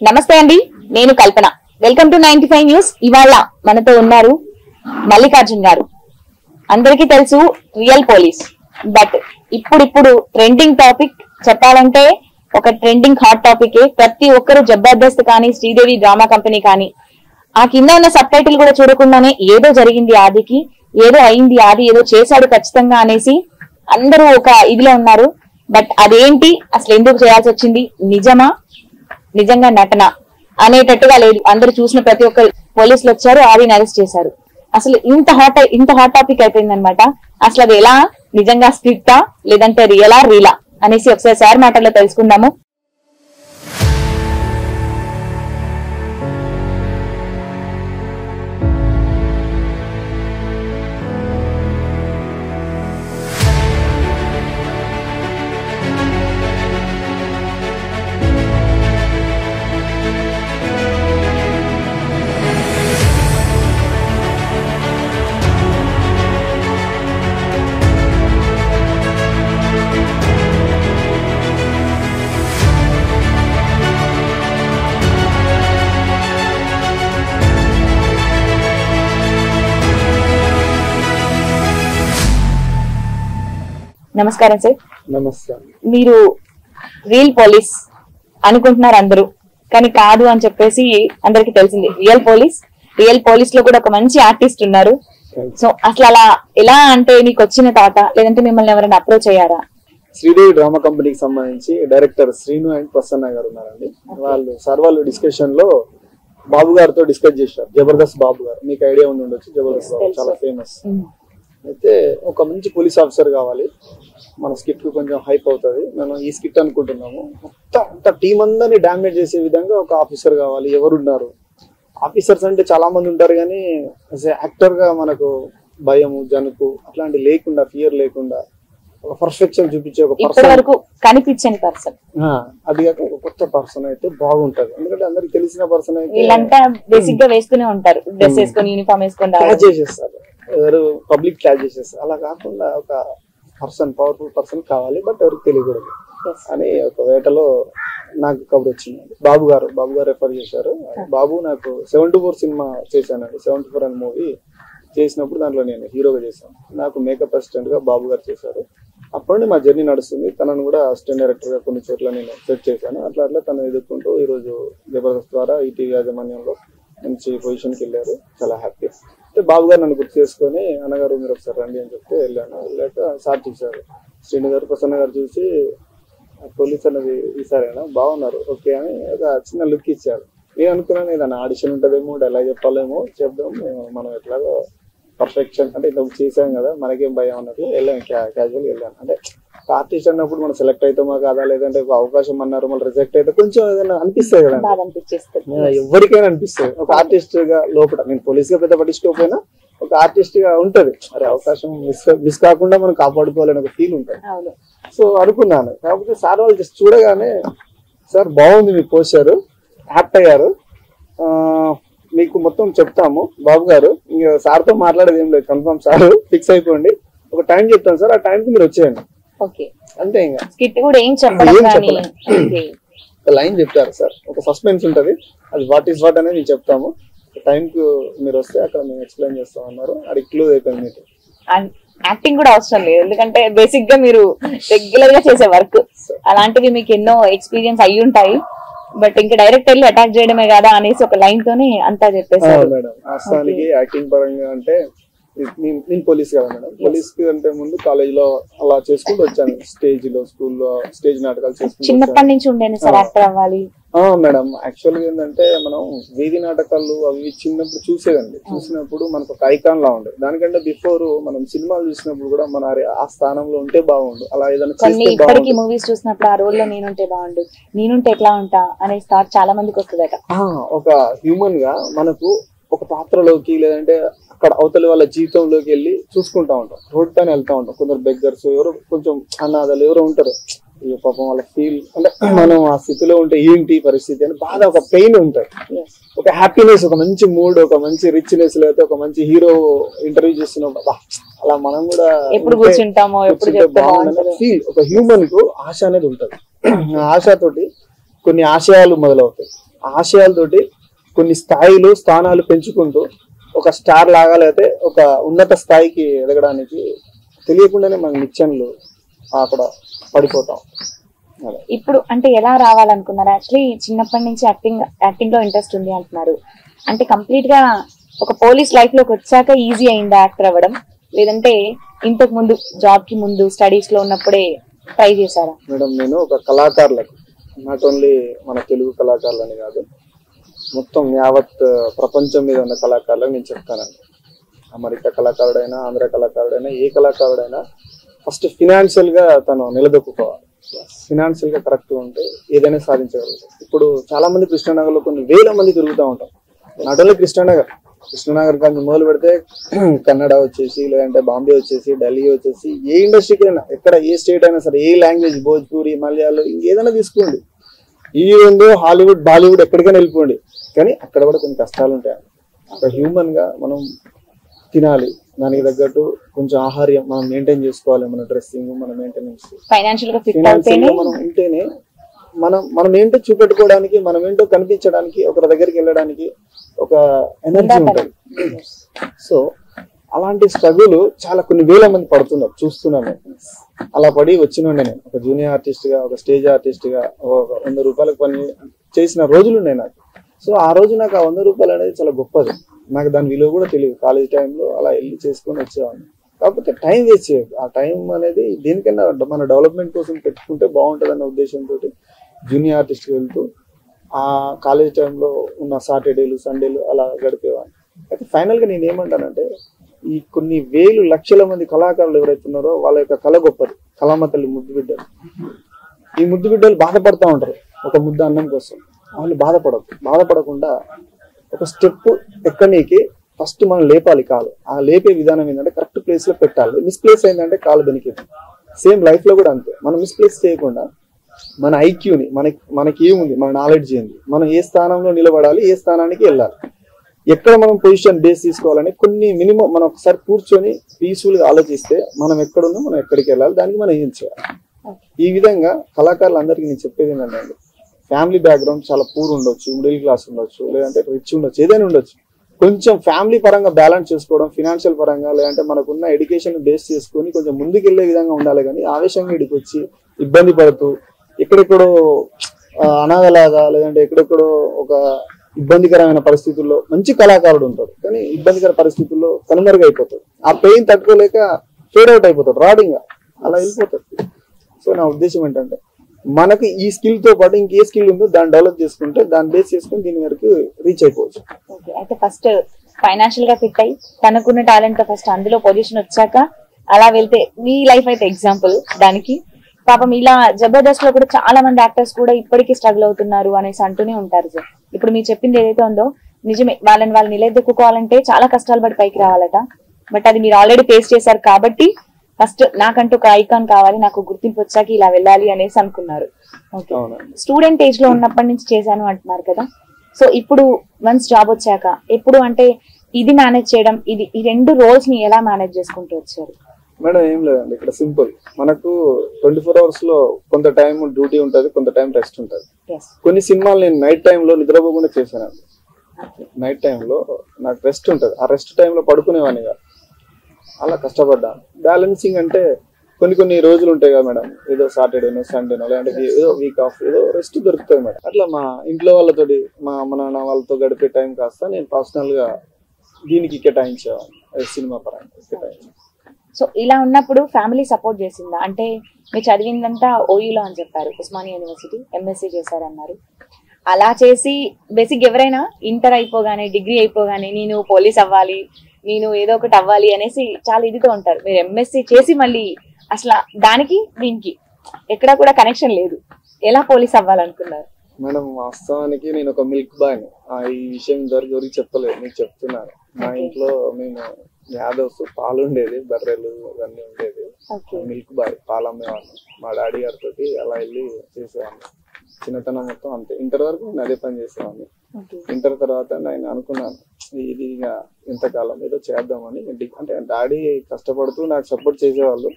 నమస్తే అండి, నేను కల్పన. Welcome to 95 news. ఇవాళ మనతో ఉన్నారు మల్లికార్జున్ గారు. అందరికీ తెలుసు రియల్ పోలీస్. బట్ ఇప్పుడు ట్రెండింగ్ టాపిక్ చెప్పాలంటే ఒక ట్రెండింగ్ హాట్ టాపిక్. ప్రతి ఒక్కరు జబర్దస్త్ కానీ, శ్రీదేవి డ్రామా కంపెనీ కానీ ఆ కింద ఉన్న సబ్ టైటిల్ కూడా చూడకుండానే ఏదో జరిగింది ఆదికి, ఏదో అయింది ఆది, ఏదో చేశాడు ఖచ్చితంగా అనేసి అందరూ ఒక ఇదిలో ఉన్నారు. బట్ అదేంటి, అసలు ఎందుకు చేయాల్సి వచ్చింది, నిజమా, నిజంగా నటన అనేటట్టుగా లేదు. అందరూ చూసిన ప్రతి ఒక్కరు పోలీసులు వచ్చారు, ఆదిని అరెస్ట్ చేశారు. అసలు ఇంత హాట్ టాపిక్ అయిపోయింది అనమాట. అసలు అది ఎలా, నిజంగా స్క్రిప్టా లేదంటే రియలా రీలా అనేసి ఒకసారి సార్ మాటల్లో తెలుసుకుందాము. నమస్కారం సార్. నమస్తే. మీరు రియల్ పోలీస్ అనుకుంటున్నారు అందరూ, కానీ కాదు అని చెప్పేసి అందరికి తెలిసింది. రియల్ పోలీస్ లో కూడా ఒక మంచి ఆర్టిస్ట్ ఉన్నారు. సో అసలు అలా ఎలా అంటే మీకు వచ్చిన తాత, లేదంటే మిమ్మల్ని ఎవరైనా అప్రోచ్ అయ్యారా? శ్రీదేవి డ్రామా కంపెనీకి సంబంధించి డైరెక్టర్ శ్రీను అండ్ ప్రసన్న గారు ఉన్నారండి. వాళ్ళు డిస్కషన్ లో బాబు గారితో డిస్కస్ చేశారు. జబర్దస్త్ బాబు గారు, మీకు ఐడియా ఉండి ఉండొచ్చు. జబర్దస్త్ బాబు చాలా ఫేమస్. అయితే ఒక మంచి పోలీస్ ఆఫీసర్ కావాలి, మన స్కిట్ కు కొంచెం హైప్ అవుతుంది, మనం ఈ స్కిట్ అనుకుంటున్నాము. మొత్తం టీం అందరినీ డామినేట్ చేసే విధంగా ఒక ఆఫీసర్ కావాలి. ఎవరున్నారు ఆఫీసర్స్ అంటే చాలా మంది ఉంటారు, కానీ యాక్టర్ గా మనకు భయము, జనుకు అట్లాంటి లేకుండా, ఫియర్ లేకుండా ఒక పర్ఫెక్షన్ చూపించే ఒక పర్సన్, కనిపించని పర్సన్, అది కాక ఒక కొత్త పర్సన్ అయితే బాగుంటది. ఎందుకంటే అందరికి తెలిసిన పర్సన్ అయితే వీళ్ళంతా బేసిక్ గా వేస్తూనే ఉంటారు, డ్రెస్ వేసుకొని యూనిఫామ్ వేసుకొని క్యాచ్ చేసేస్తారు, ఎవరు పబ్లిక్ క్యాచ్ చేసేస్తారు. అలా కాకుండా ఒక పర్సన్, పవర్ఫుల్ పర్సన్ కావాలి, బట్ ఎవరికి తెలియకూడదు అని ఒక వేటలో నాకు కబురు వచ్చింది. బాబు గారు రెఫర్ చేశారు. బాబు నాకు 74 సినిమా చేశానండి. 74 అనే మూవీ చేసినప్పుడు దాంట్లో నేను హీరోగా చేశాను. నాకు మేకప్ అసిస్టెంట్ గా బాబు గారు చేశారు. అప్పటి మా జర్నీ నడుస్తుంది. తనను కూడా అసిస్టెంట్ డైరెక్టర్ గా కొన్ని చోట్ల నేను సెట్ చేశాను. అట్లా తను ఎదుర్కొంటూ ఈ రోజు జబర్దస్త్ ద్వారా ఈటీవీ యాజమాన్యంలో మంచి పొజిషన్కి వెళ్ళారు. చాలా హ్యాపీ. అంటే బాబు గారు నన్ను గుర్తు చేసుకొని, అన్నగారు మీరు ఒకసారి రండి అని చెప్తే వెళ్ళాను. వెళ్ళాక సార్ చూశారు, శ్రీను గారు, ప్రసన్న గారు చూసి పోలీస్ అన్నది ఈసారైనా బాగున్నారు, ఓకే అని ఒక చిన్న లుక్ ఇచ్చారు. నేను అనుకున్నాను ఏదైనా ఆడిషన్ ఉంటుందేమో, డైలాగ్ చెప్పాలేమో, చెప్దాం, మనం ఎట్లాగో పర్ఫెక్షన్ అంటే ఇంత చేసాం కదా, మనకేం భయం అన్నట్టు వెళ్ళాను. క్యాజువల్ వెళ్ళాను. అంటే ఆర్టిస్ట్ అన్నప్పుడు మనం సెలెక్ట్ అవుతామా కాదా, లేదంటే ఒక అవకాశం అన్నారు మళ్ళీ రిజెక్ట్ అయితే కొంచెం ఏదైనా అనిపిస్తుంది కదా, ఎవరికైనా అనిపిస్తుంది. ఒక ఆర్టిస్ట్ గా లోపల, నేను పోలీస్ గా పెద్ద పట్టించుకోకపోయినా ఒక ఆర్టిస్ట్ గా ఉంటది, అరే అవకాశం మిస్ కాకుండా మనం కాపాడుకోవాలని ఒక ఫీల్ ఉంటుంది. సో అనుకున్నాను. కాకపోతే సార్ వాళ్ళు జస్ట్ చూడగానే, సార్ బాగుంది మీ పోస్టర్, హ్యాపీ అయ్యారు, మీకు మొత్తం చెప్తాము బాబు గారు, ఇంకా సార్తో మాట్లాడేది ఏం లేదు, కన్ఫర్మ్ సార్ ఫిక్స్ అయిపోండి, ఒక టైం చెప్తాను సార్, ఆ టైంకి మీరు వచ్చేయండి అంతే. ఇంకా స్కిట్ కూడా ఏం చెప్పలేదు, లైన్ చెప్తారు సార్, ఒక సస్పెన్స్ ఉంటది, అది వాట్ ఈస్ వాట్ అనేది చెప్తాము, టైం కు మీరు వస్తే అక్కడ మేము ఎక్స్ప్లెయిన్ చేస్తాం అన్నారు. అది క్లోజ్ అయిపోయింది. మీకు యాక్టింగ్ కూడా అవసరం లేదు, ఎందుకంటే బేసిక్ గా మీరు రెగ్యులర్ గా చేసే వర్క్ అలాంటివి మీకు ఎన్నో ఎక్స్పీరియన్స్ అయ్యి ఉంటాయి. బట్ ఇంకా డైరెక్ట్ వెళ్ళి అటాక్ చేయడమే కదా అనేసి ఒక లైన్ తోనే అంతా చెప్పేసారు. మేడం వాస్తవానికి యాక్టింగ్ పరంగా అంటే నేను పోలీస్ కదా మేడం, పోలీస్ కి అంటే ముందు కాలేజ్ లో అలా చేసుకుంటూ వచ్చాను. స్టేజ్ లో, స్కూల్లో స్టేజ్ నాటకాలు చేసుకుంటూ చిన్నప్పటి నుంచి ఉండేది సార్ యాక్టర్ అవ్వాలి. మేడం యాక్చువల్ గా ఏంటంటే మనం వీధి నాటకాలు అవి చిన్నప్పుడు చూసేదండి. చూసినప్పుడు మనకు ఒక ఐకాన్ లా ఉండేది. దానికంటే బిఫోర్ మనం సినిమాలు చూసినప్పుడు కూడా మన ఆ స్థానంలో ఉంటే బాగుండు, అలా ఏదైనా ఇప్పటికీ మూవీస్ చూసినప్పుడు ఆ రోల్ లో నేనుంటే బాగుండు, నేనుంటే ఎట్లా ఉంటా అనే థాట్ చాలా మందికి వస్తుందట. ఒక హ్యూమన్ గా మనకు ఒక పాత్రలోకి, లేదంటే అక్కడ అవతలి వాళ్ళ జీవితంలోకి వెళ్ళి చూసుకుంటా ఉంటాం. రోడ్ పైన వెళ్తా ఉంటాం, కొందరు బెగ్గర్స్, ఎవరు కొంచెం అనాథలు ఎవరో ఉంటారు, పాపం వాళ్ళ ఫీల్ అంటే మనం ఆ స్థితిలో ఉంటే ఏంటి పరిస్థితి అని బాధ, ఒక పెయిన్ ఉంటుంది, ఒక హ్యాపీనెస్, ఒక మంచి మూడ్, ఒక మంచి రిచ్నెస్, లేకపోతే ఒక మంచి హీరో ఇంటర్వ్యూ చేస్తున్నాం అలా మనం కూడా ఎప్పుడు కూర్చుంటామో ఫీల్. ఒక హ్యూమన్ కు ఆశ అనేది ఉంటది. ఆశతోటి కొన్ని ఆశయాలు మొదలవుతాయి. ఆశయాలతోటి కొన్ని స్థాయిలు స్థానాలు పెంచుకుంటూ ఒక స్టార్ లాగా లేకపోతే ఒక ఉన్నత స్థాయికి ఎదగడానికి తెలియకుండానే మన నిత్యంలో అక్కడ పడిపోతాం. ఇప్పుడు అంటే ఎలా రావాలనుకున్నారు? యాక్చువల్లీ చిన్నప్పటి నుంచి యాక్టింగ్ లో ఇంట్రెస్ట్ ఉంది అంటున్నారు. అంటే కంప్లీట్ గా ఒక పోలీస్ లైఫ్ లోకి వచ్చాక ఈజీ అయిందా యాక్టర్ అవ్వడం, లేదంటే ఇంతకు ముందు జాబ్ కి ముందు స్టడీస్ లో ఉన్నప్పుడే ట్రై చేశారా? మేడం నేను ఒక కళాకారులకు, నాట్ ఓన్లీ మన తెలుగు కళాకారులని కాదు, మొత్తం యావత్ ప్రపంచం మీద ఉన్న కళాకారులకు నేను చెప్తానండి. అమెరికా కళాకారుడైనా, ఆంధ్ర కళాకారుడైనా, ఏ కళాకారుడైనా ఫస్ట్ ఫినాన్షియల్ గా తను నిలదొక్కుకోవాలి. ఫినాన్షియల్ గా కరెక్ట్ ఉంటే ఏదైనా సాధించగలుగుతాం. ఇప్పుడు చాలా మంది కృష్ణానగర్ లో కొన్ని వేల మంది తిరుగుతూ ఉంటాం. నాట్ ఓన్లీ కృష్ణానగర్ కానీ మొదలు పెడితే కన్నడ వచ్చేసి, లేదంటే బాంబే వచ్చేసి, ఢిల్లీ వచ్చేసి, ఏ ఇండస్ట్రీకి అయినా, ఎక్కడ ఏ స్టేట్ అయినా సరే, ఏ లాంగ్వేజ్, భోజ్పూరి, మలయాళం, ఇంకేదైనా తీసుకోండి, ఈ రెండు హాలీవుడ్, బాలీవుడ్, ఎక్కడికైనా వెళ్ళిపోండి, కానీ అక్కడ కూడా కొన్ని కష్టాలు ఉంటాయి. అక్కడ హ్యూమన్ గా మనం తినాలి, దానికి తగ్గట్టు కొంచెం ఆహార్యం మనం మెయింటైన్ చేసుకోవాలి, మన డ్రెస్సింగ్, మన మెయింటెనెన్స్, ఫైనాన్షియల్ గా మనం ఉంటేనే మనం ఏంటో చూపెట్టుకోవడానికి, మనం ఏంటో కనిపించడానికి, ఒకరి దగ్గరికి వెళ్ళడానికి ఒక ఎనర్జీ ఉంటుంది. సో అలాంటి స్ట్రగుల్ చాలా కొన్ని వేల మంది పడుతున్నారు, చూస్తున్నాను. అలా పడి వచ్చినండి నేను ఒక జూనియర్ ఆర్టిస్ట్ గా, ఒక స్టేజ్ ఆర్టిస్ట్ గా, ఒక 100 రూపాయలకు పని చేసిన రోజులు ఉన్నాయి నాకు. సో ఆ రోజు నాకు ఆ 100 రూపాయలు అనేది చాలా గొప్పది. నాకు దాని విలువ కూడా తెలియదు. కాలేజ్ టైంలో అలా వెళ్ళి చేసుకొని వచ్చేవాడిని. కాకపోతే టైం వేస్ట్ చేయదు. ఆ టైం అనేది దేనికైనా మన డెవలప్మెంట్ కోసం పెట్టుకుంటే బాగుంటుంది అన్న ఉద్దేశంతో జూనియర్ ఆర్టిస్ట్ వెళ్తూ ఆ కాలేజ్ టైంలో ఉన్న సాటర్డేలు, సండేలు అలా గడిపేవాడిని. అయితే ఫైనల్ గా నేను ఏమంటానంటే, ఈ కొన్ని వేలు లక్షల మంది కళాకారులు ఎవరైతే ఉన్నారో వాళ్ళ యొక్క కళ గొప్పది. కళామ తల్లి ముద్దు బిడ్డలు, ఈ ముద్దు బిడ్డలు బాధపడుతూ ఉంటారు ఒక ముద్ద అన్నం కోసం. వాళ్ళు బాధపడకుండా ఒక స్టెప్ ఎక్కనీకి ఫస్ట్ మనం లేపాలి కాలు. ఆ లేపే విధానం ఏంటంటే కరెక్ట్ ప్లేస్ లో పెట్టాలి. మిస్ప్లేస్ అయిందంటే కాలు బెనికిట్. సేమ్ లైఫ్ లో కూడా అంతే. మనం మిస్ప్లేస్ చేయకుండా మన ఐక్యూని, మనకి ఏముంది, మన నాలెడ్జ్ ఏంది, మనం ఏ స్థానంలో నిలబడాలి, ఏ స్థానానికి వెళ్ళాలి, ఎక్కడ మనం పొజిషన్ బేస్ తీసుకోవాలని కొన్ని మినిమం మనం ఒకసారి కూర్చొని పీస్ఫుల్ గా ఆలోచిస్తే మనం ఎక్కడున్నా మనం ఎక్కడికి వెళ్ళాలి, దానికి మనం ఏం చేయాలి. ఈ విధంగా కళాకారులందరికీ నేను చెప్పేది ఏంటంటే, ఫ్యామిలీ బ్యాక్గ్రౌండ్ చాలా పూర్ ఉండొచ్చు, మిడిల్ క్లాస్ ఉండొచ్చు, లేదంటే రిచ్ ఉండొచ్చు, ఏదైనా ఉండొచ్చు. కొంచెం ఫ్యామిలీ పరంగా బ్యాలెన్స్ చేసుకోవడం, ఫినాన్షియల్ పరంగా, లేదంటే మనకున్న ఎడ్యుకేషన్ బేస్ చేసుకొని కొంచెం ముందుకెళ్లే విధంగా ఉండాలి. కానీ ఆవేశంగా ఇడికి వచ్చి ఇబ్బంది పడుతూ ఎక్కడెక్కడో అనాథలాగా, లేదంటే ఎక్కడెక్కడో ఒక ఇబ్బందికరమైన పరిస్థితుల్లో మంచి కళాకారుడు ఉంటాడు, కానీ ఇబ్బందికర పరిస్థితుల్లో కనుమరుగైపోతాడు. ఆ పెయిన్ తట్టుకోలేక ఫేడ్ అవుట్ అయిపోతాడు, రాడింగ్ అలా వెళ్ళిపోతాడు. సో నా ఉద్దేశం ఏంటంటే, మనకి ఈ స్కిల్ తో పాటు ఇంకే స్కిల్ ఉందో దాన్ని డెవలప్ చేసుకుంటే, దాన్ని బేస్ చేసుకుని దీని వరకు రీచ్ అయిపోవచ్చు. అయితే ఫస్ట్ ఫైనాన్షియల్ గా ఫిట్ అయ్యి తనకున్న టాలెంట్ తో ఫస్ట్ అందులో పొజిషన్ వచ్చాక అలా వెళ్తే మీ లైఫ్ అయితే ఎగ్జాంపుల్ దానికి. పాపం ఇలా జబర్దస్త్ లో కూడా చాలా మంది యాక్టర్స్ కూడా ఇప్పటికీ స్ట్రగుల్ అవుతున్నారు అనేసి అంటూనే ఉంటారు సార్. ఇప్పుడు మీరు చెప్పింది ఏదైతే ఉందో నిజమే, వాళ్ళు నిలదొక్కుకోవాలంటే చాలా కష్టాలు పడి పైకి రావాలట. బట్ అది మీరు ఆల్రెడీ ఫేస్ చేశారు కాబట్టి ఫస్ట్ నాకంటూ ఒక ఐకాన్ కావాలి, నాకు గుర్తింపు వచ్చాక ఇలా వెళ్ళాలి అనేసి అనుకున్నారు. స్టూడెంట్ ఏజ్ లో ఉన్నప్పటి నుంచి చేశాను అంటున్నారు కదా. సో ఇప్పుడు వన్స్ జాబ్ వచ్చాక ఎప్పుడు అంటే ఇది మేనేజ్ చేయడం, ఈ రెండు రోల్స్ ని ఎలా మేనేజ్ చేసుకుంటూ వచ్చారు? మేడం ఏం లేదండి, ఇక్కడ సింపుల్. మనకు 24 hours లో కొంత టైం డ్యూటీ ఉంటుంది, కొంత టైం రెస్ట్ ఉంటుంది. కొన్ని సినిమాలు నేను నైట్ టైంలో నిద్రపోకుండా చేశానండి. నైట్ టైంలో నాకు రెస్ట్ ఉంటుంది, ఆ రెస్ట్ టైంలో పడుకునేవాడిని కాదు, అలా కష్టపడ్డాను. బ్యాలెన్సింగ్ అంటే కొన్ని రోజులు ఉంటాయి కదా మేడం, ఏదో సాటర్డేనో సండేనో లేదంటే ఏదో వీక్ ఆఫ్ ఏదో రెస్ట్ దొరుకుతుంది మేడం. అట్లా మా ఇంట్లో వాళ్ళతోటి, మా అమ్మ నాన్న వాళ్ళతో గడిపే టైం కాస్త నేను పర్సనల్ గా దీనికి కేటాయించేవాడిని, సినిమా పరంగా కేటాయించాను. సో ఇలా ఉన్నప్పుడు ఫ్యామిలీ సపోర్ట్ చేసిందా? అంటే మీరు చదివిందంతా ఓయూలో అని చెప్పారు, ఉస్మానియా యూనివర్సిటీ, ఎంఎస్సీ చేశారన్నారు. అలా చేసి బేసిక్ ఎవరైనా ఇంటర్ అయిపోగానే, డిగ్రీ అయిపోగానే నేను పోలీస్ అవ్వాలి, నేను ఏదో ఒకటి అవ్వాలి అనేసి చాలా ఇదితో ఉంటారు. మీరు ఎంఎస్సీ చేసి మళ్ళీ అసలు దానికి దీనికి ఎక్కడా కూడా కనెక్షన్ లేదు, ఎలా పోలీస్ అవ్వాలనుకున్నారు? మేడం వాస్తవానికి నేను ఒక మిల్క్ బాయ్. ఈ విషయం ఎవరికి చెప్పలేదు, మీకు చెప్తున్నాను. మా ఇంట్లో మేము యాదవ్స్, పాలు ఉండేది, బర్రెలు ఇవన్నీ ఉండేది. మిల్క్ బాయ్, పాలు అమ్మేవాడిని. మా డాడీ గారితో అలా వెళ్ళి చేసేవాడిని. చిన్నతనం మొత్తం అంతే. ఇంటర్ వరకు నేను అదే పని చేసేవాడిని. ఇంటర్ తర్వాత నేను అనుకున్నాను, ఇది ఇక ఎంతకాలం ఏదో చేద్దామని. అంటే డాడీ కష్టపడుతూ నాకు సపోర్ట్ చేసేవాళ్ళు.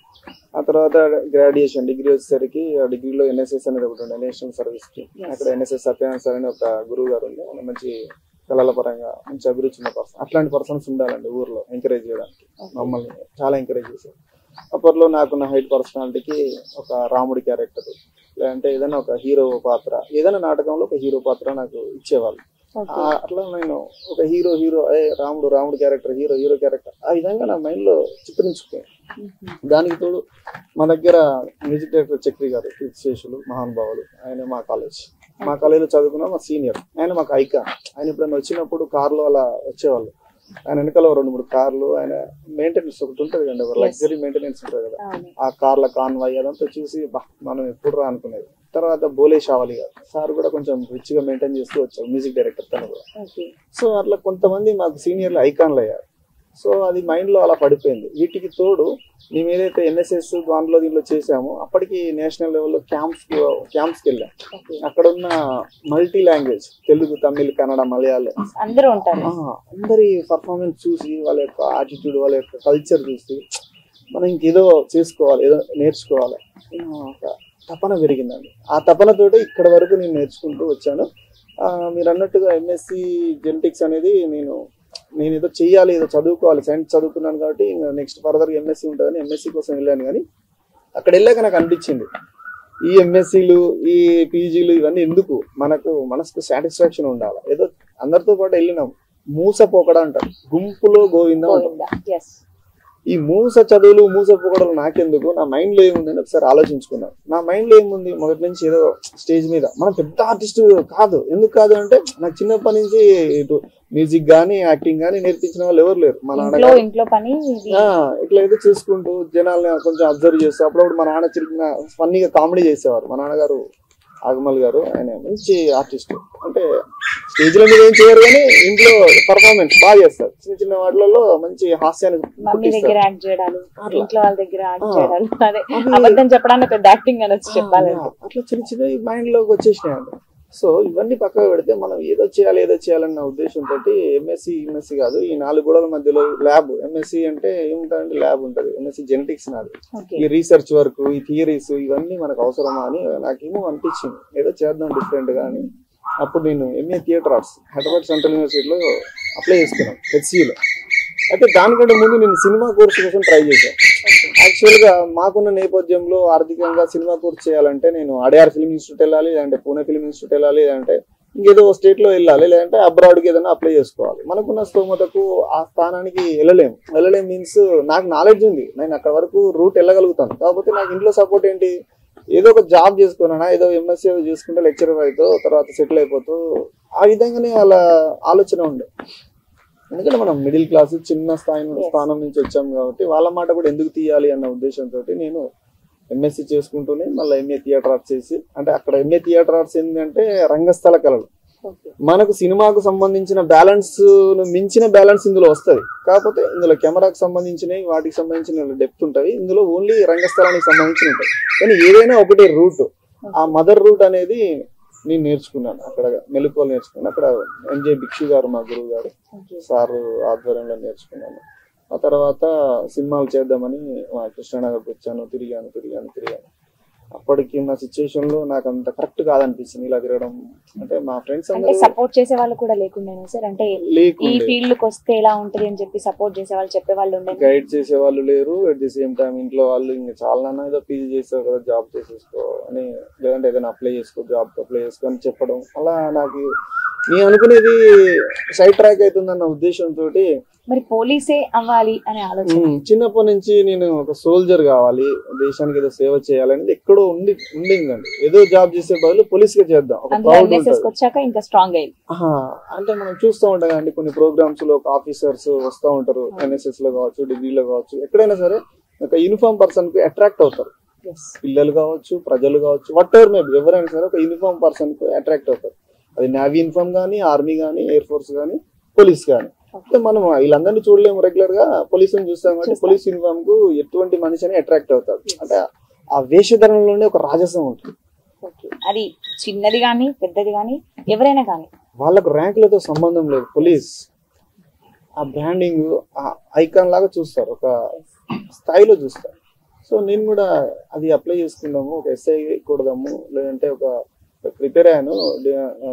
ఆ తర్వాత గ్రాడ్యుయేషన్ డిగ్రీ వచ్చేసరికి ఆ డిగ్రీలో ఎన్ఎస్ఎస్ అనేది ఒకటి ఉండే, నేషనల్ సర్వీస్ కి. అక్కడ ఎన్ఎస్ఎస్ సత్యనారాయణ సార్ అని ఒక గురువు గారు ఉండే, ఆయన మంచి కళల పరంగా మంచి అభిరుచి ఉన్న పర్సన్. అట్లాంటి పర్సన్స్ ఉండాలండి ఊర్లో ఎంకరేజ్ చేయడానికి. మమ్మల్ని చాలా ఎంకరేజ్ చేశారు. అప్పట్లో నాకున్న హైట్ పర్సనాలిటీకి ఒక రాముడి క్యారెక్టర్, లేదంటే ఏదైనా ఒక హీరో పాత్ర, ఏదైనా నాటకంలో ఒక హీరో పాత్ర నాకు ఇచ్చేవాళ్ళు. అట్లా నేను ఒక హీరో రాముడు క్యారెక్టర్, హీరో క్యారెక్టర్, ఆ విధంగా నా మైండ్ లో చిత్రించుకున్నాను. దానికి తోడు మా దగ్గర మ్యూజిక్ డైరెక్టర్ చక్రి గారు, కీర్తిశేషులు, మహానుభావులు. ఆయన మా కాలేజీలో చదువుకున్న మా సీనియర్. ఆయన మాకు ఐకాన్. ఆయన ఎప్పుడైనా వచ్చినప్పుడు కార్లో అలా వచ్చేవాళ్ళు. ఆయన వెనకాల 2-3 కార్లు, ఆయన మెయింటెనెన్స్ ఒకటి ఉంటుంది కండి, లగ్జరీ మెయింటెనెన్స్ ఉంటుంది కదా, ఆ కార్ల కాన్వాయ్ అదంతా చూసి మనం ఎప్పుడు రా అనుకునేది. తర్వాత బోలే షావలి గారు సార్ కూడా కొంచెం రిచ్ గా మెయింటైన్ చేస్తూ వచ్చారు, మ్యూజిక్ డైరెక్టర్ తను కూడా. సో అట్లా కొంతమంది మాకు సీనియర్లు ఐకాన్లు అయ్యారు. సో అది మైండ్ లో అలా పడిపోయింది. వీటికి తోడు మేము ఏదైతే ఎన్ఎస్ఎస్ దీంట్లో చేసామో అప్పటికి నేషనల్ లెవెల్లో క్యాంప్స్కి వెళ్ళాం. అక్కడ ఉన్న మల్టీ లాంగ్వేజ్, తెలుగు, తమిళ్, కన్నడ, మలయాళం అందరూ ఉంటారు. అందరి పర్ఫార్మెన్స్ చూసి, వాళ్ళ యొక్క యాటిట్యూడ్, వాళ్ళ యొక్క కల్చర్ చూసి మనం ఇంకేదో చేసుకోవాలి, ఏదో నేర్చుకోవాలి ఒక తపన పెరిగిందండి. ఆ తపనతోటి ఇక్కడ వరకు నేను నేర్చుకుంటూ వచ్చాను. మీరు అన్నట్టుగా ఎంఎస్సి జెనెటిక్స్ అనేది నేను ఏదో చెయ్యాలి, ఏదో చదువుకోవాలి, సైన్స్ చదువుకున్నాను కాబట్టి ఇంకా నెక్స్ట్ ఫర్దర్ ఎంఎస్సి ఉంటుందని ఎంఎస్సి కోసం వెళ్ళాను. కానీ అక్కడ వెళ్ళాక నాకు అనిపించింది, ఈ ఎంఎస్సీలు, ఈ పీజీలు ఇవన్నీ ఎందుకు, మనసుకు సాటిస్ఫాక్షన్ ఉండాలి. ఏదో అందరితో పాటు వెళ్ళినాం, మూస పోకడ అంటారు, గుంపులో గోవిందా అంటారు. ఈ మూస చదువులు, మూస పొగడలు నాకెందుకు, నా మైండ్ లో ఏముందని ఒకసారి ఆలోచించుకున్నాను. నా మైండ్ లో ఏముంది, మొదటి నుంచి ఏదో స్టేజ్ మీద మనం పెద్ద ఆర్టిస్ట్ కాదు. ఎందుకు కాదు అంటే, నాకు చిన్నప్పటి నుంచి ఇటు మ్యూజిక్ గానీ, యాక్టింగ్ గానీ నేర్పించిన వాళ్ళు ఎవరు లేరు. మా నాన్నగారు ఇట్లా ఏదో చూసుకుంటూ జనాల్ని కొంచెం అబ్జర్వ్ చేస్తూ అప్పుడప్పుడు మా నాన్న చిన్న ఫన్నీగా కామెడీ చేసేవారు. మా నాన్నగారు ఆగమల్ గారు, ఆయన మంచి ఆర్టిస్ట్. అంటే స్టేజ్ లో మీద ఏం చేయరు కానీ ఇంట్లో పర్ఫార్మెన్స్ బాగా చేస్తారు. చిన్న వాటిలలో మంచి హాస్యాన్ని అట్లా చిన్న మైండ్ లోకి వచ్చేసినాయండి. సో ఇవన్నీ పక్కకు పెడితే మనం ఏదో చేయాలన్న ఉద్దేశంతో ఎంఎస్సి కాదు, ఈ 4 గోడల మధ్యలో ల్యాబ్. ఎంఎస్సి అంటే ఏముంటుందంటే ల్యాబ్ ఉంటుంది. ఎంఎస్సి జెనెటిక్స్ నాది. ఈ రీసెర్చ్ వర్క్, ఈ థియరీస్ ఇవన్నీ మనకు అవసరమా అని నాకేమో అనిపించింది, ఏదో చేద్దాం డిఫరెంట్ గా అని. అప్పుడు నేను MA theatre arts Hyderabad central యూనివర్సిటీలో అప్లై చేసుకున్నాను, హెచ్సిలో. అయితే దానికంటే ముందు నేను సినిమా కోర్సు కోసం ట్రై చేశాను. యాక్చువల్ గా మాకున్న నేపథ్యంలో ఆర్థికంగా సినిమా కోర్స్ చేయాలంటే నేను అడయార్ ఫిల్మ్ ఇన్స్టిట్యూట్ వెళ్ళాలి, లేదంటే పూణే ఫిల్మ్ ఇన్స్టిట్యూట్ వెళ్ళాలి, లేదంటే ఇంకేదో స్టేట్ లో వెళ్ళాలి, లేదంటే అబ్రాడ్ కి ఏదైనా అప్లై చేసుకోవాలి. మనకున్న స్తోమతకు ఆ స్థానానికి వెళ్ళలేం మీన్స్ నాకు నాలెడ్జ్ ఉంది, నేను అక్కడ వరకు రూట్ వెళ్ళగలుగుతాను. కాకపోతే నాకు ఇంట్లో సపోర్ట్ ఏంటి, ఏదో ఒక జాబ్ చేసుకున్నా, ఏదో ఎంఎస్సీ చేసుకుంటే లెక్చరర్ అవుతూ తర్వాత సెటిల్ అయిపోతూ, ఆ విధంగానే అలా ఆలోచన ఉండే. ఎందుకంటే మనం మిడిల్ క్లాస్ చిన్న స్థానం నుంచి వచ్చాం కాబట్టి వాళ్ళ మాట కూడా ఎందుకు తీయాలి అన్న ఉద్దేశంతో నేను ఎంఎస్సి చేసుకుంటూనే మళ్ళీ ఎంఏ థియేటర్ ఆర్ట్స్ చేసి, అంటే అక్కడ ఎంఏ థియేటర్ ఆర్ట్స్ ఏంటంటే రంగస్థల కళలు. మనకు సినిమాకు సంబంధించిన బ్యాలెన్స్ మించిన బ్యాలెన్స్ ఇందులో వస్తుంది. కాకపోతే ఇందులో కెమెరాకి సంబంధించినవి, వాటికి సంబంధించిన డెప్త్ ఉంటాయి, ఇందులో ఓన్లీ రంగస్థలానికి సంబంధించిన ఉంటాయి. కానీ ఏదైనా ఒకటే రూట్, ఆ మదర్ రూట్ అనేది నేను నేర్చుకున్నాను. అక్కడ మెలకువలు నేర్చుకున్నాను. అక్కడ ఎంజే భిక్షు గారు మా గురువు గారు సారు ఆధ్వర్యంలో నేర్చుకున్నాను. ఆ తర్వాత సినిమాలు చేద్దామని మా కృష్ణానగర్కి వచ్చాను, తిరిగాను. అప్పటికి ఉన్న సిచ్యువేషన్ లో నాకు అంత కరెక్ట్ కాదనిపిస్తుంది ఇలా తిరగడం. అంటే మా ఫ్రెండ్స్ అందరూ సపోర్ట్ చేసే వాళ్ళు కూడా లేకుండా సార్, అంటే ఈ ఫీల్డ్ కి వస్తే ఎలా ఉంటది అని చెప్పి సపోర్ట్ చేసే వాళ్ళు, చెప్పే వాళ్ళు ఉండేది, గైడ్ చేసే వాళ్ళు లేరు. అట్ ది సేమ్ టైం ఇంట్లో వాళ్ళు ఇంకా చాలా ఏదో పీజీ చేస్తావు కదా, జాబ్ చేసేసుకో అని, లేదంటే ఏదైనా అప్లై చేసుకో అని చెప్పడం. అలా నాకు నేను అనుకునేది సైడ్ ట్రాక్ అవుతుందన్న ఉద్దేశంతో మరి పోలీసే అవ్వాలి అనే ఆలోచన. చిన్నప్పటి నుంచి నేను ఒక సోల్జర్ కావాలి, దేశానికి ఏదో సేవ చేయాలనేది ఎక్కడో ఉండిందండి. ఏదో జాబ్ చేసే బదులు పోలీస్ గా చేద్దాం. ఇంకా స్ట్రాంగ్ అయింది. అంటే మనం చూస్తూ ఉంటాం అండి, కొన్ని ప్రోగ్రామ్స్ లో ఆఫీసర్స్ వస్తూ ఉంటారు, ఎన్ఎస్ఎస్ లో కావచ్చు, డిగ్రీలో కావచ్చు, ఎక్కడైనా సరే ఒక యూనిఫామ్ పర్సన్ కి అట్రాక్ట్ అవుతారు. పిల్లలు కావచ్చు, ప్రజలు కావచ్చు, వాట్ ఎవర్ మేబీ ఎవరైనా సరే ఒక యూనిఫామ్ పర్సన్ కు అట్రాక్ట్ అవుతారు. అది నేవీ యూనిఫామ్ కానీ, ఆర్మీ కానీ, ఎయిర్ ఫోర్స్ కానీ, పోలీస్ కానీ. అంటే మనం వీళ్ళందరినీ చూడలేము, రెగ్యులర్ గా పోలీసుని చూస్తాం కాబట్టి పోలీస్ యూనిఫామ్ కు ఎటువంటి మనిషిని అట్రాక్ట్ అవుతారు. అంటే ఆ వేషధరణలోనే ఒక రాజసం ఉంటుంది. అది చిన్నది గానీ పెద్దది గానీ ఎవరైనా కానీ వాళ్ళకు ర్యాంకులతో సంబంధం లేదు. పోలీస్ ఆ బ్రాండింగ్, ఆ ఐకాన్ లాగా చూస్తారు, ఒక స్థాయిలో చూస్తారు. సో నేను కూడా అది అప్లై చేసుకుందాము, ఒక ఎస్ఐ కొడదాము, లేదంటే ఒక ప్రిపేర్ అయ్యాను,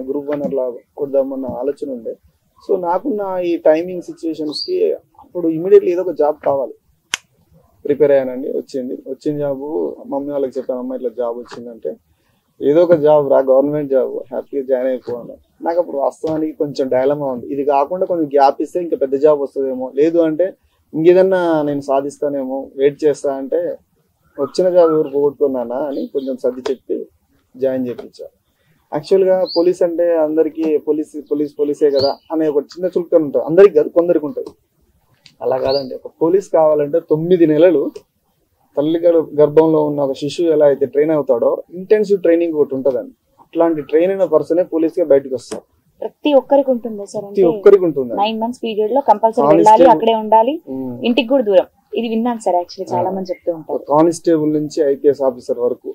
గ్రూప్ 1 అట్లా కొడదాము అన్న ఆలోచన ఉండే. సో నాకున్న ఈ టైమింగ్ సిచ్యువేషన్స్ కి అప్పుడు ఇమీడియట్లీ ఏదో ఒక జాబ్ కావాలి. ప్రిపేర్ అయ్యానండి, వచ్చిన జాబ్ మమ్మీ వాళ్ళకి చెప్పాను, అమ్మ ఇట్లా జాబ్ వచ్చిందంటే ఏదో ఒక జాబ్ రా, గవర్నమెంట్ జాబ్, హ్యాపీగా జాయిన్ అయిపోవాలి. నాకు అప్పుడు వాస్తవానికి కొంచెం డైలమా ఉంది, ఇది కాకుండా కొంచెం గ్యాప్ ఇస్తే ఇంకా పెద్ద జాబ్ వస్తుందేమో, లేదు అంటే ఇంకేదన్నా నేను సాధిస్తానేమో, వెయిట్ చేస్తా అంటే వచ్చిన జాబ్ ఎవరు పోగొట్టుకున్నానా అని కొంచెం సర్ది చెప్పి జాయిన్ చేయించాను. యాక్చువల్గా పోలీస్ అంటే అందరికీ పోలీసే కదా అనే ఒక చిన్న చులకన ఉంటుంది, అందరికి కాదు కొందరికి ఉంటుంది. అలా కాదండి, ఒక పోలీస్ కావాలంటే 9 నెలలు తల్లి గర్భంలో ఉన్న ఒక శిశువు ఎలా అయితే ట్రైన్ అవుతాడో ఇంటెన్సివ్ ట్రైనింగ్ ఒకటి ఉంటుందండి. అట్లాంటి ట్రైన్ అయిన పర్సనే పోలీస్ గా బయటకు వస్తారు. ప్రతి ఒక్కరికి ఉంటుంది సార్, ప్రతి ఒక్కరికి ఉంటుంది. 9 months పీరియడ్ లో కంపల్సరీ వెళ్ళాలి, అక్కడే ఉండాలి, ఇంటికి కూడా దూరం. ఇది విన్నాను సార్, యాక్చువల్లీ చాలా మంది చెప్తూ ఉంటారు. కానిస్టేబుల్ నుంచి ఐపీఎస్ ఆఫీసర్ వరకు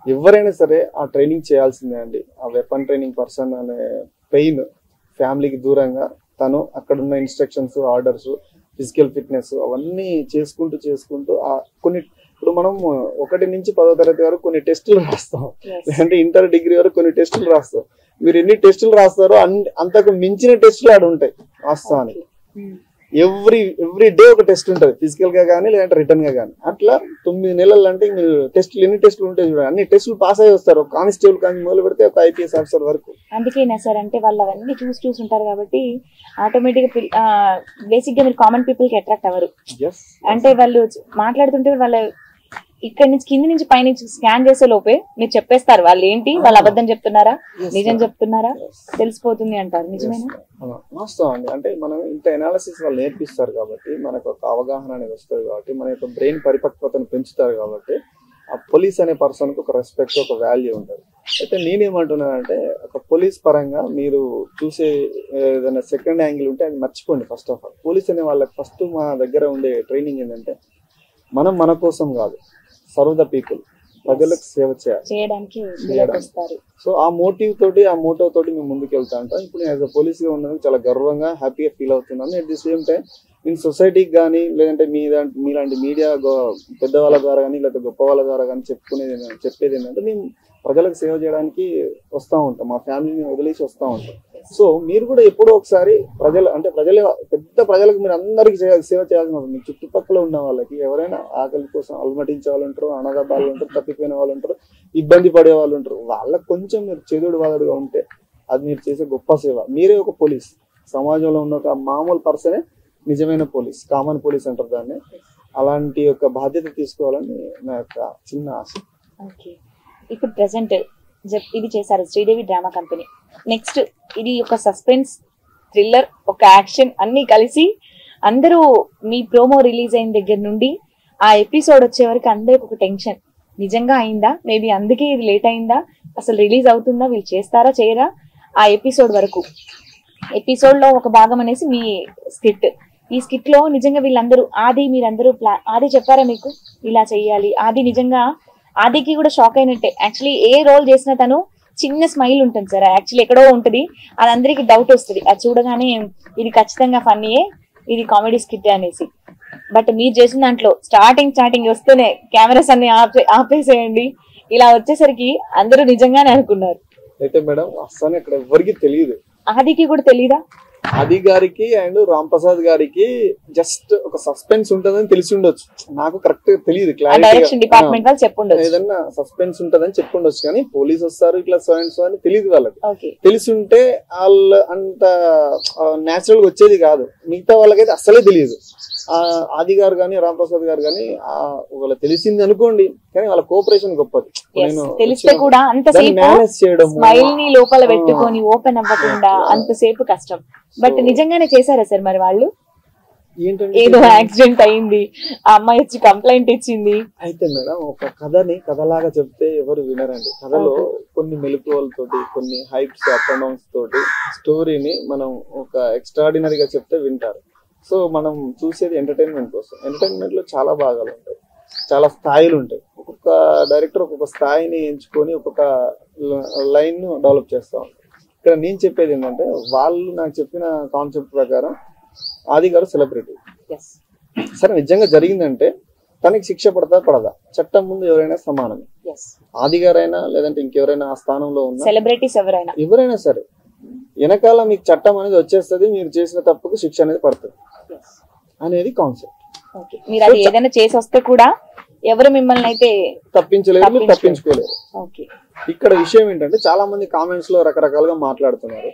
ఎవరైనా సరే ఆ ట్రైనింగ్ చేయాల్సిందే అండి. ఆ వెపన్ ట్రైనింగ్ పర్సన్ అనే పెయిన్, ఫ్యామిలీకి దూరంగా తను అక్కడ ఉన్న ఇన్స్ట్రక్షన్స్, ఆర్డర్స్, ఫిజికల్ ఫిట్నెస్ అవన్నీ చేసుకుంటూ కొన్ని, ఇప్పుడు మనం 1 నుంచి 10వ తరగతి వరకు కొన్ని టెస్టులు రాస్తాం, లేదంటే ఇంటర్ డిగ్రీ వరకు కొన్ని టెస్టులు రాస్తాం. మీరు ఎన్ని టెస్టులు రాస్తారో అంతకు మించిన టెస్టులు ఆడ ఉంటాయి వాస్తవానికి. ఎవ్రీ డే ఒక టెస్ట్ ఉంటుంది, ఫిజికల్ గా కానీ లేదంటే రిటర్న్ గా కానీ. అట్లా 9 నెలలు అంటే మీరు టెస్టులు ఎన్ని టెస్టులు ఉంటాయి చూడండి, అన్ని టెస్టులు పాస్ అయ్యి వస్తారు. ఒక కానిస్టేబుల్ కానీ మొదలు పెడితే ఒక ఐపీఎస్ ఆఫీసర్ వరకు. అందుకేనా సార్, అంటే వాళ్ళు అవన్నీ చూసి ఉంటారు కాబట్టి ఆటోమేటిక్ గా బేసిక్ గా మీరు కామన్ పీపుల్ కి అట్రాక్ట్ అవ్వరు. అంటే వాళ్ళు మాట్లాడుతుంటే వాళ్ళ ఇక్కడ నుంచి కింది నుంచి పైనుంచి స్కాన్ చేసే లోపే మీరు చెప్పేస్తారు వాళ్ళు ఏంటి, వాళ్ళు అబద్ధం చెప్తున్నారా నిజం చెప్తున్నారా తెలిసిపోతుంది అంటారు. నిజమేనా? వాస్తవం అండి. అంటే మనం ఇంత ఎనాలిసిస్ వాళ్ళు నేర్పిస్తారు కాబట్టి మనకు ఒక అవగాహన అనేది వస్తుంది, కాబట్టి మన యొక్క బ్రెయిన్ పరిపక్వతను పెంచుతారు కాబట్టి ఆ పోలీస్ అనే పర్సన్ కు ఒక రెస్పెక్ట్, ఒక వాల్యూ ఉంటుంది. అయితే నేనేమంటున్నానంటే ఒక పోలీస్ పరంగా మీరు చూసే ఏదైనా సెకండ్ యాంగిల్ ఉంటే అది మర్చిపోండి. ఫస్ట్ ఆఫ్ ఆల్ పోలీస్ అనే వాళ్ళకి ఫస్ట్ మా దగ్గర ఉండే ట్రైనింగ్ ఏంటంటే మనం మన కోసం కాదు, సర్వ్ ద పీపుల్, ప్రజలకు సేవ చేయడానికి. సో ఆ మోటివ్ తోటి మేము ముందుకు వెళ్తా ఉంటాం. ఇప్పుడు నేను యాజ్ అ పోలీస్ గా ఉన్నందుకు చాలా గర్వంగా, హ్యాపీగా ఫీల్ అవుతున్నాను. అట్ ది సేమ్ టైం నేను సొసైటీకి కానీ లేదంటే మీలాంటి మీడియా పెద్దవాళ్ళ ద్వారా కానీ లేకపోతే గొప్ప వాళ్ళ ద్వారా కానీ చెప్పేది ఏంటంటే మేము ప్రజలకు సేవ చేయడానికి వస్తూ ఉంటాం, మా ఫ్యామిలీని వదిలేసి వస్తూ ఉంటాం. సో మీరు కూడా ఎప్పుడో ఒకసారి పెద్ద ప్రజలకు మీరు అందరికీ సేవ చేయాల్సిన అవసరం. మీ చుట్టుపక్కల ఉన్న వాళ్ళకి ఎవరైనా ఆకలి కోసం అలమటించే వాళ్ళు ఉంటారు, అనాథ వాళ్ళు ఉంటారు, తప్పిపోయిన వాళ్ళు ఉంటారు, ఇబ్బంది పడే వాళ్ళు ఉంటారు. వాళ్ళకి కొంచెం మీరు చెదుడు వాదుడుగా ఉంటే అది మీరు చేసే గొప్ప సేవ. మీరే ఒక పోలీస్, సమాజంలో ఉన్న ఒక మామూలు పర్సనే నిజమైన పోలీస్, కామన్ పోలీస్ అంటారు దాన్ని. అలాంటి యొక్క బాధ్యత తీసుకోవాలని నా యొక్క చిన్న ఆశ. ఇప్పుడు ప్రెసెంట్ ఇది చేశారు శ్రీదేవి డ్రామా కంపెనీ. నెక్స్ట్ ఇది ఒక సస్పెన్స్, థ్రిల్లర్, ఒక యాక్షన్ అన్ని కలిసి అందరూ మీ ప్రోమో రిలీజ్ అయిన దగ్గర నుండి ఆ ఎపిసోడ్ వచ్చే వరకు అందరికి ఒక టెన్షన్. నిజంగా అయిందా, మేబీ అందుకే ఇది లేట్ అయిందా, అసలు రిలీజ్ అవుతుందా, వీళ్ళు చేస్తారా చేయరా, ఆ ఎపిసోడ్ వరకు. ఎపిసోడ్ లో ఒక భాగం అనేసి మీ స్కిట్. ఈ స్కిట్ లో నిజంగా వీళ్ళందరూ మీరందరూ ఆది చెప్పారా మీకు ఇలా చెయ్యాలి? నిజంగా ఆదికి కూడా షాక్ అయినట్టే. యాక్చువల్లీ ఏ రోల్ చేసినా తను చిన్న స్మైల్ ఉంటుంది సార్, యాక్చువల్లీ ఎక్కడో ఉంటుంది, అది అందరికి డౌట్ వస్తుంది. అది చూడగానే ఇది ఖచ్చితంగా ఫన్నీయే, ఇది కామెడీ స్కిట్ అనేసి. బట్ మీరు చేసిన దాంట్లో స్టార్టింగ్ వస్తేనే కెమెరాస్ అన్ని ఆపేసేయండి, ఇలా వచ్చేసరికి అందరూ నిజంగానే అనుకున్నారు. అయితే మేడం అస్సలు ఇక్కడ ఎవరికి తెలియదు, ఆదికి కూడా తెలీదా? ఆది గారికి అండ్ రామ్ ప్రసాద్ గారికి జస్ట్ ఒక సస్పెన్స్ ఉంటదని తెలిసి ఉండొచ్చు, నాకు కరెక్ట్ తెలియదు, డైరెక్షన్ డిపార్ట్మెంట్ వాళ్ళు చెప్పుండొచ్చు, ఏదన్నా సస్పెన్స్ ఉంటదని చెప్పుండొచ్చు. కానీ పోలీస్ వస్తారు ఇట్లా సో అండ్ సో అని తెలియదు వాళ్ళకి. తెలిసి ఉంటే వాళ్ళు అంత నేచురల్ గా వచ్చేది కాదు, మిగతా వాళ్ళకైతే అస్సలే తెలియదు. ఆది గారు కానీ రామ్ ప్రసాద్ గారు కానీ వాళ్ళకి తెలిసింది అనుకోండి, కానీ వాళ్ళ కోఆపరేషన్ గొప్పది. తెలిస్తే కూడా అంతసేపు స్మైల్ ని లోపల పెట్టుకొని ఓపెన్ అవ్వకుండా అంతసేపు కష్టం. బట్ నిజంగానే చేశారా సార్ మరి వాళ్ళు? ఏదో యాక్సిడెంట్ అయింది, ఆ అమ్మాయి వచ్చి కంప్లైంట్ ఇచ్చింది. అయితే మేడం ఒక కథని కథలాగా చెప్తే ఎవరు వినరండి. కథలో కొన్ని మెలకువలతోటి, కొన్ని హైప్స్, అప్ అండ్ డౌన్స్ తోటి స్టోరీని మనం ఒక ఎక్స్ట్రాడినరీగా చెప్తే వింటారు. సో మనం చూసేది ఎంటర్టైన్మెంట్ కోసం. ఎంటర్టైన్మెంట్ లో చాలా భాగాలు ఉంటాయి, చాలా స్థాయిలు ఉంటాయి. ఒక్కొక్క డైరెక్టర్ ఒక్కొక్క స్థాయిని ఎంచుకొని ఒక్కొక్క లైన్ ను డెవలప్ చేస్తా ఉంటారు. ఇక్కడ నేను చెప్పేది ఏంటంటే వాళ్ళు నాకు చెప్పిన కాన్సెప్ట్ ప్రకారం ఆది గారు సెలబ్రిటీ, సరే నిజంగా జరిగిందంటే తనకి శిక్ష పడతా పడదా? చట్టం ముందు ఎవరైనా సమానమే. ఆది గారైనా లేదంటే ఇంకెవరైనా ఆ స్థానంలో ఉన్న సెలబ్రిటీస్ ఎవరైనా సరే వెనకాల మీకు చట్టం అనేది వచ్చేస్తుంది, మీరు చేసిన తప్పుకు శిక్ష అనేది పడుతుంది అనేది కాన్సెప్ట్. మీరు అది ఏదైనా చేసి వస్తే కూడా ఎవరు మిమ్మల్ని అయితే తప్పించలేరు, మీరు తప్పించుకోలేరు. ఇక్కడ విషయం ఏంటంటే చాలా మంది కామెంట్స్ లో రకరకాలుగా మాట్లాడుతున్నారు.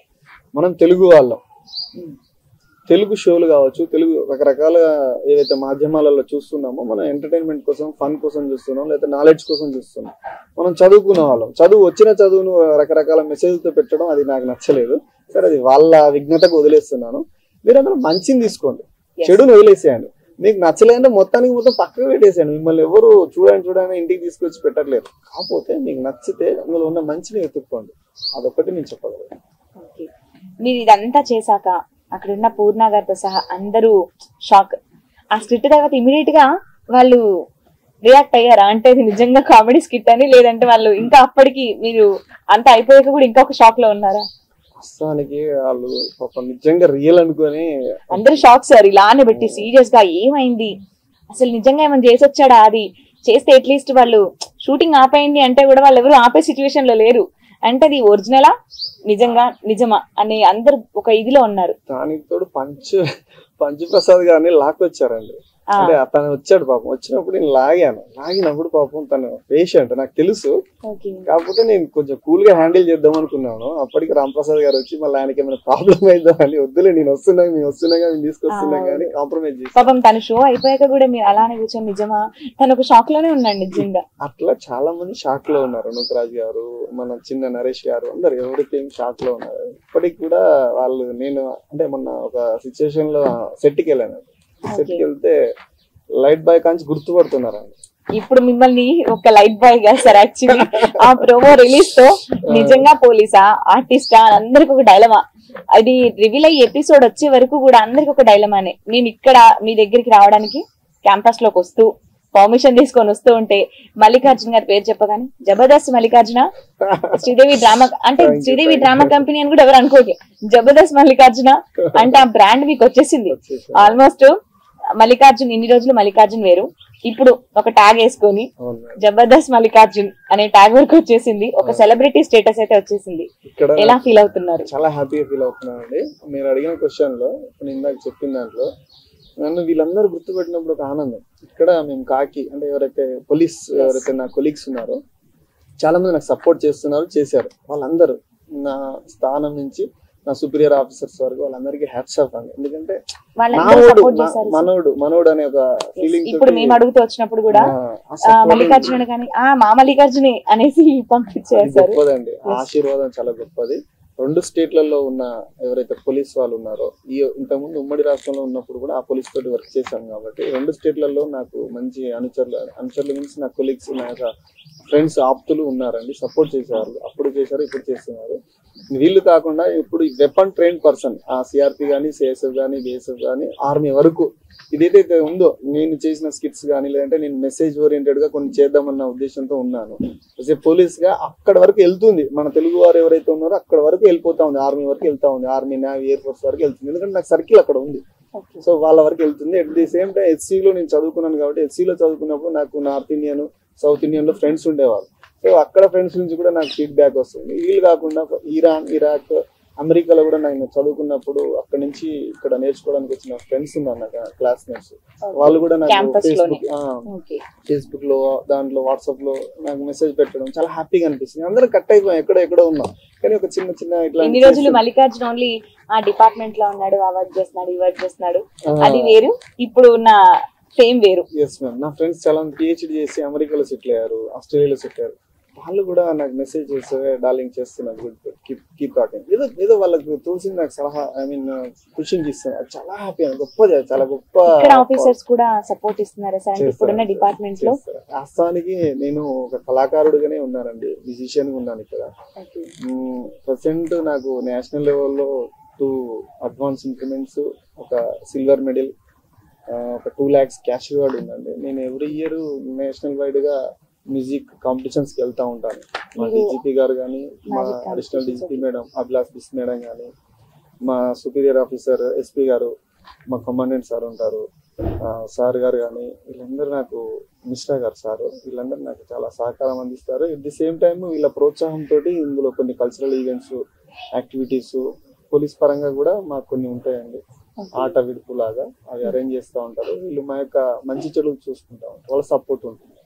మనం తెలుగు వాళ్ళం, తెలుగు షోలు కావచ్చు, తెలుగు రకరకాల ఏవైతే మాధ్యమాలలో చూస్తున్నామో మనం ఎంటర్టైన్మెంట్ కోసం, ఫన్ కోసం చూస్తున్నాం, లేదా నాలెడ్జ్ కోసం చూస్తున్నాం. మనం చదువుకున్న వాళ్ళం, వచ్చిన చదువును రకరకాల మెసేజ్తో పెట్టడం అది నాకు నచ్చలేదు. సరే, అది వాళ్ళ విఘ్నతకు వదిలేస్తున్నాను. మీరు అందులో మంచిని తీసుకోండి, చెడును వదిలేసేయండి. మీకు నచ్చలేదంటే మొత్తానికి మొత్తం పక్కకు పెట్టేసాను. మిమ్మల్ని ఎవరు చూడండి ఇంటికి తీసుకొచ్చి పెట్టట్లేదు. కాకపోతే మీకు నచ్చితే అందులో ఉన్న మంచిని వెతుక్కోండి. అదొకటి నేను చెప్పగలను. మీరు ఇదంతా చేశాక అక్కడ ఉన్న పూర్ణ గారితో సహా అందరూ షాక్. ఆ స్కిట్ తర్వాత ఇమీడియట్ గా వాళ్ళు రియాక్ట్ అయ్యారా? అంటే ఇది నిజంగా కామెడీ స్కిట్ అని, లేదంటే వాళ్ళు ఇంకా అప్పటికి మీరు అంత అయిపోయాక కూడా ఇంకొక షాక్ లో ఉన్నారా? ప్రస్తుతానికి వాళ్ళు పాపం నిజంగా రియల్ అనుకొని అందరూ షాక్ సార్. ఇలానే పెట్టి సీరియస్ గా ఏమైంది, అసలు నిజంగా ఏమైనా చేసి వచ్చాడా? అది చేస్తే అట్లీస్ట్ వాళ్ళు షూటింగ్ ఆపేయండి అంటే కూడా వాళ్ళు ఎవరు ఆపే సిచ్యువేషన్ లో లేరు. అంటే అది ఒరిజినలా నిజమా అని అందరు ఒక ఇదిలో ఉన్నారు. దానికి తోడు పంచు ప్రసాద్ గారిని లాక్కొచ్చారండి. అంటే తను వచ్చాడు పాపం. వచ్చినప్పుడు నేను లాగినప్పుడు పాపం తను పేషెంట్ నాకు తెలుసు. కాకపోతే నేను కొంచెం కూల్ గా హ్యాండిల్ చేద్దాం అనుకున్నాను. అప్పటికి రాంప్రసాద్ గారు వచ్చి మళ్ళీ ఆయనకి ఏమైనా ప్రాబ్లం అయిద్దాం అని, వద్దులే నేను వస్తున్నాగా తీసుకొస్తున్నా కానీ కాంప్రమైజ్ చేసి పాపం తన షో అయిపోయాక కూడా మీరు అలానే కూర్చొని నిజమా తను ఒక షాక్ లోనే ఉన్నాడు నిజంగా. అట్లా చాలా మంది షాక్ లో ఉన్నారు. నూకరాజ్ గారు, మన చిన్న నరేష్ గారు, అందరు ఎవరికేం షాక్ లో ఉన్నారు. ఇప్పటికి కూడా వాళ్ళు, నేను అంటే మొన్న ఒక సిచ్యువేషన్ లో సెట్కి వెళ్ళాను. సెట్కి వెళ్తే లైట్ బాయ్ కాంచి గుర్తుపడుతున్నారండి. ఇప్పుడు మిమ్మల్ని ఒక లైట్ బాయ్ గా సార్ యాక్చువల్లీ ఆ ప్రోమో రిలీజ్ తో నిజంగా పోలీసా ఆర్టిస్టా అందరికి ఒక డైలమా. అది రివీల్ అయ్యి ఎపిసోడ్ వచ్చే వరకు కూడా అందరికి ఒక డైలమానే. నేను ఇక్కడ మీ దగ్గరికి రావడానికి క్యాంపస్ లోకి వస్తూ పర్మిషన్ తీసుకొని వస్తూ ఉంటే మల్లికార్జున గారి పేరు చెప్పగానే జబర్దస్త్ మల్లికార్జున, శ్రీదేవి డ్రామా అంటే శ్రీదేవి డ్రామా కంపెనీ అని కూడా ఎవరు అనుకోవట్లేదు, జబర్దస్త్ మల్లికార్జున అంటే ఆ బ్రాండ్ మీకు వచ్చేసింది. ఆల్మోస్ట్ మల్లికార్జున్, ఇన్ని రోజులు మల్లికార్జున్ వేరు, ఇప్పుడు ఒక ట్యాగ్ వేసుకొని జబర్దస్త్ మల్లికార్జున్ అనే ట్యాగ్ వరకు వచ్చేసింది. ఒక సెలబ్రిటీ స్టేటస్ అయితే వచ్చేసింది. ఎలా ఫీల్ అవుతున్నారు? చాలా హ్యాపీగా ఫీల్ అవుతున్నానండి. మీరు అడిగిన క్వశ్చన్ లో ఇందాక చెప్పిన దాంట్లో నన్ను వీళ్ళందరూ గుర్తుపెట్టినప్పుడు ఒక ఆనందం. ఇక్కడ మేము కాకి అంటే ఎవరైతే నా కొలీగ్స్ ఉన్నారో చాలా మంది నాకు సపోర్ట్ చేశారు. వాళ్ళందరూ నా స్థానం నుంచి నా సుపీరియర్ ఆఫీసర్స్ వరకు వాళ్ళందరికీ హ్యాట్స్ ఆఫ్ అండి. ఎందుకంటే మనోడు అనే ఒక ఫీలింగ్. ఇప్పుడు మేము అడుగుతూ వచ్చినప్పుడు కూడా మల్లికార్జున కానీ మా మల్లికార్జునే అనేసి పంపించేసారు. గొప్పదండి, ఆశీర్వాదం చాలా గొప్పది. 2 స్టేట్లలో ఉన్న ఎవరైతే పోలీస్ వాళ్ళు ఉన్నారో, ఇంతకుముందు ఉమ్మడి రాష్ట్రంలో ఉన్నప్పుడు కూడా ఆ పోలీస్ తోటి వర్క్ చేశాను కాబట్టి 2 స్టేట్లలో నాకు మంచి అనుచరులు మీన్స్ నా కొలీగ్స్, నా యొక్క ఫ్రెండ్స్, ఆప్తులు ఉన్నారండి. సపోర్ట్ చేశారు, అప్పుడు చేశారు, ఇప్పుడు చేస్తున్నారు. వీళ్ళు కాకుండా ఇప్పుడు వెపన్ ట్రైన్ పర్సన్ ఆ సిఆర్పి గానీ, సిఎస్ఎఫ్ గానీ, బిఎస్ఎఫ్ గానీ, ఆర్మీ వరకు ఇదేదైతే ఉందో నేను చేసిన స్కిట్స్ కానీ లేదంటే నేను మెసేజ్ ఓరియంటెడ్ గా కొన్ని చేద్దామన్న ఉద్దేశంతో ఉన్నాను. పోలీస్ గా అక్కడ వరకు వెళ్తుంది. మన తెలుగు వారు ఎవరైతే ఉన్నారో అక్కడ వరకు వెళ్ళిపోతా ఉంది, ఆర్మీ వరకు వెళ్తా ఉంది, ఆర్మీ, నేవీ, ఎయిర్ ఫోర్స్ వరకు వెళ్తుంది. ఎందుకంటే నాకు సర్కిల్ అక్కడ ఉంది. సో వాళ్ళ వరకు వెళ్తుంది. అట్ ది సేమ్ టైం హెచ్సిలో నేను చదువుకున్నాను కాబట్టి హెచ్సిలో చదువుకున్నప్పుడు నాకు నార్త్ ఇండియన్, సౌత్ ఇండియన్ లో ఫ్రెండ్స్ ఉండేవాళ్ళు. సో అక్కడ ఫ్రెండ్స్ నుంచి కూడా నాకు ఫీడ్బ్యాక్ వస్తుంది. వీళ్ళు కాకుండా ఇరాన్, ఇరాక్, అమెరికాలో కూడా నేను చదువుకున్నప్పుడు అక్కడ నుంచి ఇక్కడ నేర్చుకోవడానికి వచ్చిన ఫ్రెండ్స్ ఉన్నారు నాకు, క్లాస్మేట్స్. వాళ్ళు కూడా నాకు ఫేస్బుక్ లో, దాంట్లో వాట్సాప్ లో నాకు మెసేజ్ పెట్టడం చాలా హ్యాపీగా అనిపిస్తుంది. అందరూ కట్ అయిపోయాం, ఎక్కడో ఉన్నాం, కానీ ఒక చిన్న చిన్న ఇట్లా ఇన్ని రోజులు మల్లికార్జున ఓన్లీ ఆ డిపార్ట్మెంట్ లో ఉన్నాడు, ఆ వర్క్ చేస్తున్నాడు, ఈ వర్క్ చేస్తున్నాడు, అది వేరు, ఇప్పుడు ఉన్న సేమ్ వేరు. Yes ma'am. నా ఫ్రెండ్స్ చాలా మంది పిహెచ్డి చేసి అమెరికాలో సెటిల్ అయ్యారు, ఆస్ట్రేలియాలో సెటిల్ అయ్యారు. వాళ్ళు కూడా నాకు మెసేజ్ చేస్తే డార్లింగ్ చేస్తున్నారు, గుడ్ కీప్ టాకింగ్, ఏదో వాళ్ళకి తోసింది నాకు సలహా, ఐ మీన్ పుషింగ్ ఇస్తున్నారు. చాలా హ్యాపీ, గొప్పది, చాలా గొప్ప. ఆఫీసర్స్ కూడా సపోర్ట్ ఇస్తున్నారు సార్ ఇప్పుడున్న డిపార్ట్మెంట్ లో. వాస్తవానికి నేను ఒక కళాకారుడుగానే ఉన్నానండి, మ్యూజిషియన్ గా ఉన్నాను ఇక్కడ. ప్రెసెంట్ నాకు నేషనల్ లెవెల్లో 2 అడ్వాన్స్ ఇంక్రిమెంట్స్, ఒక సిల్వర్ మెడల్, ఒక 2 lakhs క్యాష్ రివార్డ్ ఉందండి. నేను ఎవ్రీ ఇయర్ నేషనల్ వైడ్ గా మ్యూజిక్ కాంపిటీషన్స్ కి వెళ్తా ఉంటాను. మా డీజీపీ గారు కానీ, మా additional DGP madam Abhilash Bisht madam కానీ, మా సుపీరియర్ ఆఫీసర్ ఎస్పీ గారు, మా కమాండెంట్ సార్ ఉంటారు, సార్ గారు కానీ వీళ్ళందరూ నాకు, మిశ్రా గారు సార్, వీళ్ళందరూ నాకు చాలా సహకారం అందిస్తారు. ఎట్ ది సేమ్ టైమ్ వీళ్ళ ప్రోత్సాహంతో ఇందులో కొన్ని కల్చరల్ ఈవెంట్స్, యాక్టివిటీస్ పోలీస్ పరంగా కూడా మాకు కొన్ని ఉంటాయండి. ఆట విడుపు లాగా అవి అరేంజ్ చేస్తూ ఉంటారు. వీళ్ళు మా యొక్క మంచి చెడులు చూసుకుంటా ఉంటారు. వాళ్ళ సపోర్ట్ ఉంటుంది.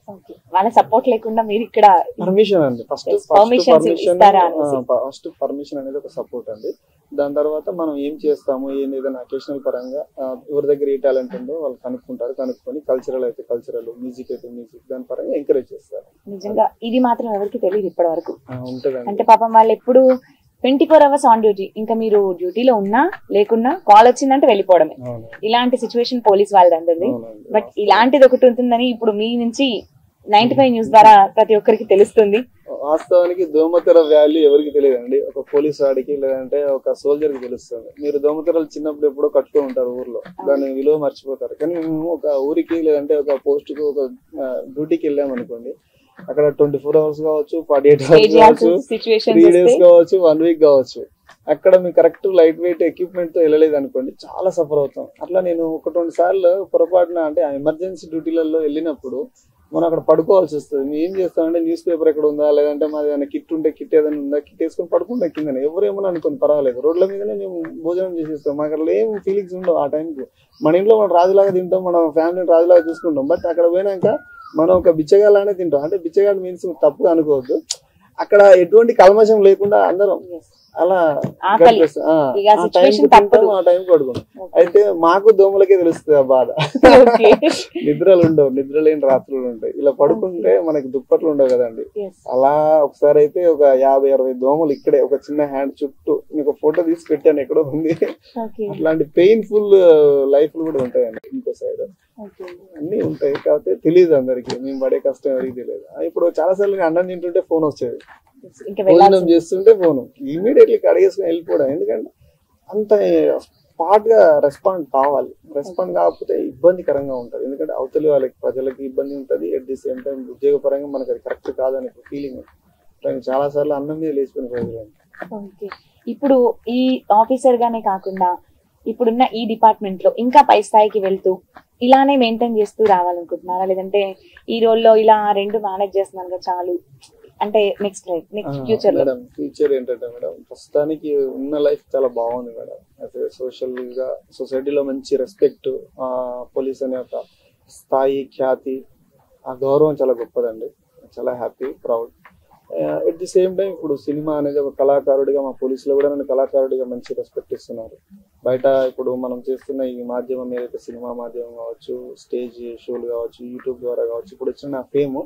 వాళ్ళ సపోర్ట్ లేకుండా మీరు ఇక్కడ పర్మిషన్ అండి, ఫస్ట్ పర్మిషన్ అనేది ఒక సపోర్ట్ అండి. దాని తర్వాత మనం ఏం చేస్తాము, ఏదైనా అకేషనల్ పరంగా ఎవరి దగ్గర ఏ టాలెంట్ ఉందో వాళ్ళు కనుక్కుంటారు. కనుక్కొని కల్చరల్ అయితే కల్చరల్, మ్యూజిక్ అయితే మ్యూజిక్, దాని పరంగా ఎంకరేజ్ చేస్తారు. నిజంగా ఇది మాత్రం ఎవరికి తెలియదు ఇప్పటి వరకు. ఉంటదండి. అంటే పాపం వాళ్ళు ఎప్పుడు 24 hours ఆన్ డ్యూటీ. ఇంకా మీరు డ్యూటీలో ఉన్నా లేకున్నా కాల్ వచ్చిందంటే వెళ్ళిపోవడమే. ఇలాంటి సిచ్యువేషన్ పోలీస్ వాళ్ళందరిది. బట్ ఇలాంటిది ఒకటి ఉంటుందని ఇప్పుడు మీ నుంచి 95 న్యూస్ ద్వారా ప్రతి ఒక్కరికి తెలుస్తుంది. వాస్తవానికి దోమతెర వాల్యూ ఎవరికి తెలియదండి. ఒక పోలీస్ వాడికి లేదంటే ఒక సోల్జర్ కి తెలుస్తుంది. మీరు దోమతెరలు చిన్నప్పుడు ఎప్పుడో కట్టుతూ ఉంటారు ఊర్లో, దాని విలువ మర్చిపోతారు. కానీ మేము ఒక ఊరికి లేదంటే ఒక పోస్ట్ కు ఒక డ్యూటీకి వెళ్ళాం అనుకోండి, అక్కడ 24 hours కావచ్చు, 48 hours కావచ్చు, 3 days కావచ్చు, 1 week కావచ్చు, అక్కడ మీకు కరెక్ట్ లైట్ వెయిట్ ఎక్విప్మెంట్ తో వెళ్ళలేదు అనుకోండి, చాలా సఫర్ అవుతాం. అట్లా నేను 1-2 సార్లు పొరపాటున అంటే ఎమర్జెన్సీ డ్యూటీలలో వెళ్ళినప్పుడు మనం అక్కడ పడుకోవాల్సి వస్తుంది. మేము ఏం చేస్తామంటే న్యూస్ పేపర్ ఎక్కడ ఉందా, లేదంటే మాది ఏదైనా కిట్ ఉంటే కిట్ ఏదైనా ఉందా, కిట్ వేసుకొని పడుకుంటాం కింద. ఎవరేమన్నా అనుకోని పర్వాలేదు, రోడ్ల మీదనే మేము భోజనం చేసేస్తాం. మాకు అక్కడ ఏం ఫీలింగ్స్ ఉండవు ఆ టైంకి. మన ఇంట్లో మనం రాజులాగా తింటాం, మన ఫ్యామిలీని రాజులాగా చూసుకుంటాం. బట్ అక్కడ పోయినాక మనం ఒక బిచ్చగాళ్ళనే తింటాం. అంటే బిచ్చగాడు మీన్స్ తప్పుగా అనుకోవద్దు. అక్కడ ఎటువంటి కల్మషం లేకుండా అందరం అలా ఆ టైం పడుకుంటాం. అయితే మాకు దోమలకే తెలుస్తుంది ఆ బాధ. నిద్రలు ఉండవు, నిద్ర లేని రాత్రులు ఉంటాయి. ఇలా పడుకుంటే మనకి దుప్పట్లు ఉండవు కదండి. అలా ఒకసారి అయితే ఒక 50-60 దోమలు ఇక్కడే ఒక చిన్న హ్యాండ్ చుట్టూ, మీకు ఫోటో తీసి పెట్టాను ఎక్కడో ఉంది. అట్లాంటి పెయిన్ఫుల్ లైఫ్ కూడా ఉంటాయండి. ఇంకో సైడ్ అన్ని ఉంటాయి. కాకపోతే తెలియదు అందరికి, మేము పడే కష్టం ఎవరికి తెలియదు. ఇప్పుడు చాలా సార్లు అన్నం తింటుంటే ఫోన్ వచ్చేది, భోజనం చేస్తుంటే ఫోన్ ఇమీడియట్లీ కడిగేసుకుని వెళ్ళిపోవడం. ఎందుకంటే అంత స్పాట్ గా రెస్పాండ్ కావాలి. రెస్పాండ్ కాకపోతే ఇబ్బందికరంగా ఉంటది. ఎందుకంటే అవతలి వాళ్ళకి, ప్రజలకి ఇబ్బంది ఉంటది. అట్ ది సేమ్ టైం ఉద్యోగ పరంగా మనకు అది కరెక్ట్ కాదనే ఫీలింగ్. చాలా సార్లు అన్నం మీద లేచిపోయిన రోజులు. ఇప్పుడు ఈ ఆఫీసర్ గానే కాకుండా ఇప్పుడున్న ఈ డిపార్ట్మెంట్ లో ఇంకా పై స్థాయికి వెళ్తూ ఇలానే మెయింటైన్ చేస్తూ రావాలనుకుంటున్నారా, లేదంటే ఈ రోల్లో ఇలా 2 మేనేజ్ చేస్తున్నాను చాలు అంటే నెక్స్ట్ ఫ్యూచర్ లో? మేడం ఫ్యూచర్ ఏంటంటే మేడం, ప్రస్తుతానికి ఉన్న లైఫ్ చాలా బాగుంది మేడం. అయితే సోషల్ గా సొసైటీలో మంచి రెస్పెక్ట్, పోలీస్ అనే ఒక స్థాయి, ఖ్యాతి, ఆ గౌరవం చాలా గొప్పదండి. చాలా happy, proud. At the same time ఇప్పుడు సినిమా అనేది ఒక కళాకారుడిగా, మా పోలీసులో కూడా నన్ను కళాకారుడిగా మంచి రెస్పెక్ట్ ఇస్తున్నారు. బయట ఇప్పుడు మనం చేస్తున్న ఈ మాధ్యమం ఏదైతే సినిమా మాధ్యమం కావచ్చు, స్టేజ్ షోలు కావచ్చు, యూట్యూబ్ ద్వారా కావచ్చు, ఇప్పుడు వచ్చిన నా ఫేమ్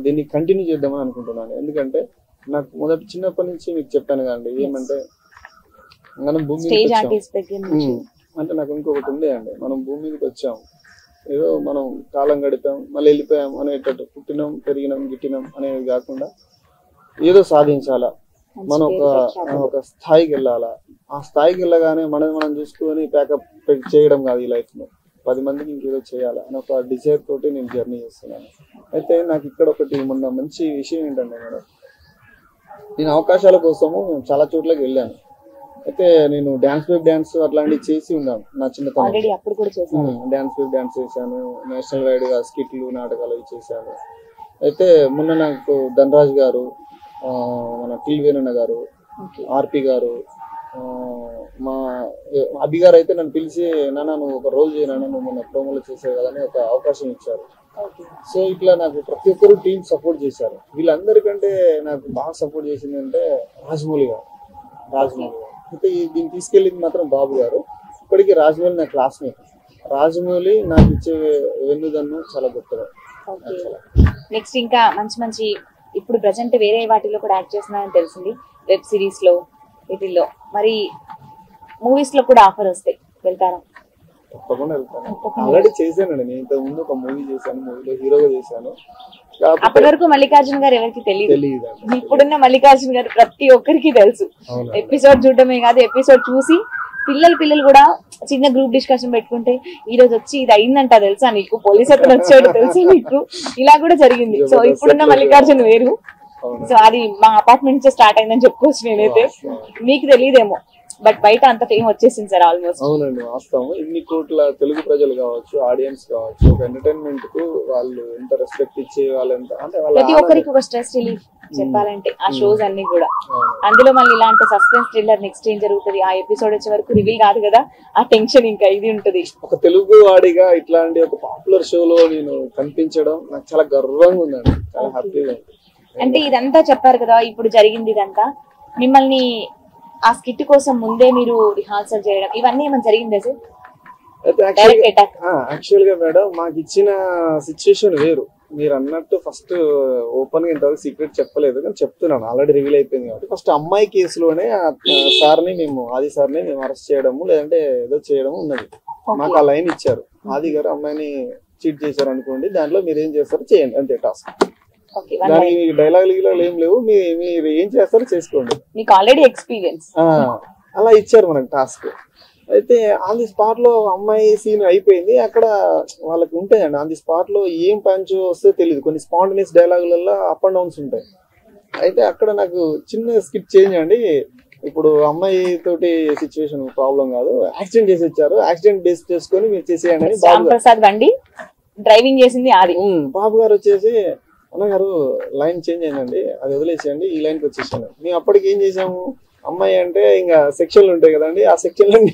దీన్ని కంటిన్యూ చేద్దామని అనుకుంటున్నాను. ఎందుకంటే నాకు మొదటి చిన్నప్పటి నుంచి మీకు చెప్పాను కదండి, ఏమంటే మనం భూమి అంటే నాకు ఇంకొకటి ఉండే అండి, మనం భూమి మీదకి వచ్చాం, ఏదో మనం కాలం గడిపాం మళ్ళీ వెళ్ళిపోయాం అనేటట్టు, పుట్టినాం పెరిగినాం గిట్టినాం అనేది కాకుండా ఏదో సాధించాలా, మనం ఒక స్థాయికి వెళ్ళాలా. ఆ స్థాయికి వెళ్ళగానే మనం చూసుకొని ప్యాకప్ చేయడం కాదు ఈ లైఫ్ లో, 10 మందికి ఇంకేదో చేయాలి అని ఒక డిజైర్ తోటి నేను జర్నీ చేస్తున్నాను. అయితే నాకు ఇక్కడ ఒకటి మొన్న మంచి విషయం ఏంటంటే మేడం, నేను అవకాశాల కోసము చాలా చోట్లకి వెళ్ళాను. అయితే నేను డాన్స్ వేవ్ డాన్స్ అట్లాంటివి చేసి ఉన్నాను నా చిన్నతనం. డాన్స్ వేవ్ డాన్స్ చేశాను, నేషనల్ వైడ్ గా స్కిట్లు, నాటకాలు అవి చేశాను. అయితే మొన్న నాకు ధనరాజ్ గారు, మన టీవేనన్న గారు, ఆర్పి గారు, మా అభి గారు అయితే నన్ను పిలిచి, నాన్న నువ్వు ఒక రోల్ చేయనా, నువ్వు మొన్న ప్రోమోలో చేసావు కదా అని ఒక అవకాశం ఇచ్చారు. సో ఇట్లా నాకు ప్రతి ఒక్కరు టీం సపోర్ట్ చేశారు. వీళ్ళందరికంటే నాకు బాగా సపోర్ట్ చేసింది అంటే రాజమౌళి గారు. అయితే దీన్ని తీసుకెళ్ళింది మాత్రం బాబు గారు. ఇప్పటికీ రాజమౌళి నా క్లాస్మేట్. రాజమౌళి నాకు ఇచ్చే వెన్నుదన్ను చాలా గొప్పగా. నెక్స్ట్ ఇంకా మంచి ఇప్పుడు ప్రజెంట్ వేరే వాటిలో కూడా యాక్ట్ చేస్తున్నారని తెలిసింది, వెబ్ సిరీస్ లో వీటిల్లో. మరి మూవీస్ లో కూడా ఆఫర్ వస్తాయి, వెళ్తారా? తప్పకుండా వెళ్తాను. ఆల్రెడీ చేశానండి, నేను ఇంతకు ముందు ఒక మూవీ చేశాను, మూవీలో హీరోగా చేశాను. అప్పటి వరకు మల్లికార్జున గారు ఎవరికి తెలియదు. ఇప్పుడున్న మల్లికార్జున గారు ప్రతి ఒక్కరికి తెలుసు. ఎపిసోడ్ చూడటమే కాదు, ఎపిసోడ్ చూసి పిల్లలు కూడా చిన్న గ్రూప్ డిస్కషన్ పెట్టుకుంటే ఈ రోజు వచ్చి ఇది అయిందంట తెలుసా నీకు, పోలీస్ అతను వచ్చాడు తెలుసా నీకు, ఇలా కూడా జరిగింది. సో ఇప్పుడున్న మల్లికార్జున వేరు. సో అది మా అపార్ట్మెంట్ నుంచి స్టార్ట్ అయిందని చెప్పుకోవచ్చు నేనైతే. మీకు తెలియదేమో బట్ బయట అంత ఫేమ్ వచ్చేసింది సార్ ఆల్మోస్ట్. అవునండి, వాస్తవం. ఇన్ని కోట్ల తెలుగు ప్రజలు కావచ్చు, ఆడియన్స్ కావచ్చు, ఒక ఎంటర్టైన్మెంట్ కు వాళ్ళు ఎంత రెస్పెక్ట్ ఇచ్చే వాళ్ళు, ఎంత అంటే ప్రతి ఒక్కరికి ఒక స్ట్రెస్ రిలీఫ్ చెప్పాలంటే ఆ షోస్ అన్ని కూడా. అందులో మళ్ళీ ఇలాంటి సస్పెన్స్ థ్రిల్లర్ నెక్స్ట్ ఏం జరుగుతుంది ఆ ఎపిసోడ్ వచ్చే వరకు రివీల్ కాదు కదా, ఆ టెన్షన్ ఇంకా ఇది ఉంటది. ఒక తెలుగు వాడిగా ఇట్లాంటి ఒక పాపులర్ షోలో నేను కనిపించడం నాకు చాలా గర్వంగా ఉందండి, చాలా హ్యాపీగా ఉంది. అంటే ఇదంతా చెప్పారు కదా ఇప్పుడు జరిగింది ఇదంతా, మిమ్మల్ని ఆ స్కిట్ కోసం ముందే మీరు రిహార్సల్ చేయడం ఇవన్నీ ఏమైనా జరిగిందే సార్? యాక్చువల్ గా మేడం మాకు ఇచ్చిన సిచ్యుయేషన్ వేరు. మీరు అన్నట్టు ఫస్ట్ ఓపెన్ గా ఇంతవరకు సీక్రెట్ చెప్పలేదు, కానీ చెప్తున్నాను, ఆల్రెడీ రివీల్ అయిపోయింది కాబట్టి. ఫస్ట్ అమ్మాయి కేసులోనే సార్ని మేము ఆది సార్ని మేము అరెస్ట్ చేయడము లేదంటే ఏదో చేయడము ఉన్నది. మాకు ఆ లైన్ ఇచ్చారు, ఆది గారు అమ్మాయిని చీట్ చేశారు అనుకోండి, దాంట్లో మీరు ఏం చేస్తారో చేయండి అంతే టాస్క్. దానికి డైలాగ్ ఏం లేవు, మీరు ఏం చేస్తారో చేసుకోండి, మీకు ఆల్రెడీ ఎక్స్పీరియన్స్. అలా ఇచ్చారు మనకు టాస్క్. అయితే ఆన్ ది స్పాట్ లో అమ్మాయి సీన్ అయిపోయింది. అక్కడ వాళ్ళకి ఉంటాయండి ఆన్ ది స్పాట్ లో ఏం పంచ్ వస్తే తెలియదు, కొన్ని స్పాంటనియస్ డైలాగులలో అప్ అండ్ డౌన్స్ ఉంటాయి. అయితే అక్కడ నాకు చిన్న స్కిట్ చేంజ్ అండి. ఇప్పుడు అమ్మాయి తోటి సిచ్యువేషన్ ప్రాబ్లం కాదు, యాక్సిడెంట్ చేసి వచ్చారు, యాక్సిడెంట్ బేస్ చేసుకొని మీరు చేసేయండి అని ప్రసాద్ బండి డ్రైవింగ్ చేసింది ఆది. బాబు గారు వచ్చేసి అన్నగారు లైన్ చేంజ్ అయిందండి, అది వదిలేసేయండి, ఈ లైన్కి వచ్చేసాను. మేము అప్పటికి ఏం చేసాము, అమ్మాయి అంటే ఇంకా సెక్షన్లు ఉంటాయి కదండి, ఆ సెక్షన్లన్నీ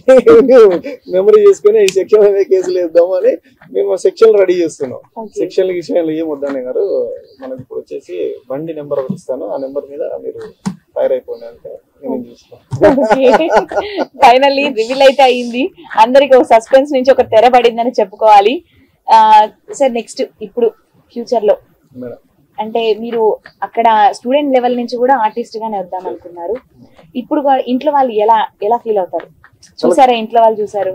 మెమరీ చేసుకుని ఈ సెక్షన్ అనే కేసులు వేద్దాము అని మేము సెక్షన్ రెడీ చేస్తున్నాం. సెక్షన్ల విషయాలు ఏం వద్దనే గారు, మనకి ఇప్పుడు వచ్చేసి బండి నెంబర్ ఒకటి ఇస్తాను, ఆ నెంబర్ మీద మీరు ఫైర్ అయిపోండి అంటే నేను చూస్తాను. ఫైనల్లీ రివీల్ అయితే అయ్యింది, అందరికి ఒక సస్పెన్స్ నుంచి ఒక తెర పడిందని చెప్పుకోవాలి. సార్ నెక్స్ట్ ఇప్పుడు ఫ్యూచర్ లో మేడం అంటే మీరు అక్కడ స్టూడెంట్ లెవెల్ నుంచి కూడా ఆర్టిస్ట్ గానే వద్దాం అనుకున్నారు. ఇప్పుడు ఇంట్లో వాళ్ళు ఎలా ఫీల్ అవుతారు? చూసారా ఇంట్లో వాళ్ళు చూసారు,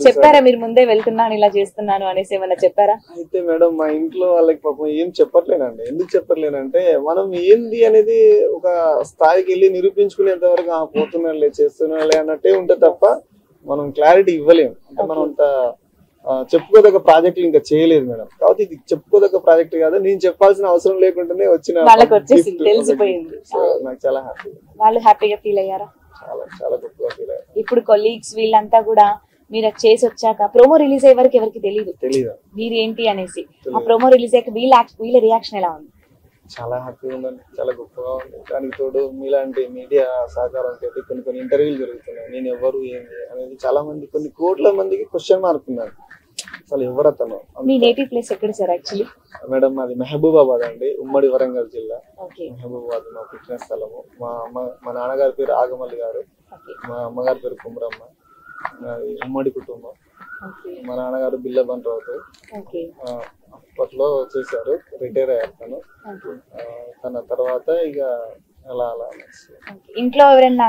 చెప్పారా మీరు ముందే వెళ్తున్నాను ఇలా చేస్తున్నాను అనేసి ఏమన్నా చెప్పారా? అయితే మేడం మా ఇంట్లో వాళ్ళకి పాపం ఏం చెప్పట్లేనండి. ఎందుకు చెప్పట్లేనంటే మనం ఏంది అనేది ఒక స్థాయికి వెళ్ళి నిరూపించుకునేంత వరకు పోతున్నాలే చేస్తున్నాలే అన్నట్టే ఉంటే తప్ప మనం క్లారిటీ ఇవ్వలేము. అంటే మనం అంత చెప్పుకోదగ్గ ప్రాజెక్టులు ఇంకా చేయలేదు మేడం. కాబట్టి ఇది చెప్పుకోదగ్గ ప్రాజెక్ట్ కాదు, నేను చెప్పాల్సిన అవసరం లేకుండానే వచ్చిన తెలిసిపోయింది. నాకు చాలా హ్యాపీ. వాళ్ళు హ్యాపీగా ఫీల్ అయ్యారా? చాలా చాలా గొప్పగా ఫీల్ అయ్యారు. ఇప్పుడు కొలీగ్స్ వీళ్ళంతా కూడా మీరు చేసి వచ్చాక ప్రోమో రిలీజ్ అయ్యే వరకు ఎవరికి తెలియదు మీరు ఏంటి అనేసి, ఆ ప్రోమో రిలీజ్ అయ్యాక వీళ్ళ రియాక్షన్ ఎలా ఉంది? చాలా హ్యాపీగా ఉందండి, చాలా గొప్పగా ఉంది. దానికి తోడు మీలాంటి మీడియా సహకారంతో కొన్ని ఇంటర్వ్యూలు జరుగుతున్నాయి. నేను ఎవరు ఏంటి అనేది చాలా మంది, కొన్ని కోట్ల మందికి క్వశ్చన్ మార్క్ ఉన్నాను, అసలు ఎవరు అతను. మీ నేటివ్ ప్లేస్ ఎక్కడ సార్? యాక్చువల్లీ మేడం అది మహబూబాబాద్ అండి, ఉమ్మడి వరంగల్ జిల్లా. మహబూబాబాద్ మా పుట్టిన స్థలము. మా నాన్నగారి పేరు ఆగమల్లి గారు, మా అమ్మగారి పేరు కుమరమ్మ. ఉమ్మడి కుటుంబం. మా నాన్నగారు బిల్లబంట అవుతారు, అప్పట్లో చేశారు, రిటైర్ అయ్యారు తన తర్వాత ఇక అలా అలా. ఇంట్లో ఎవరైనా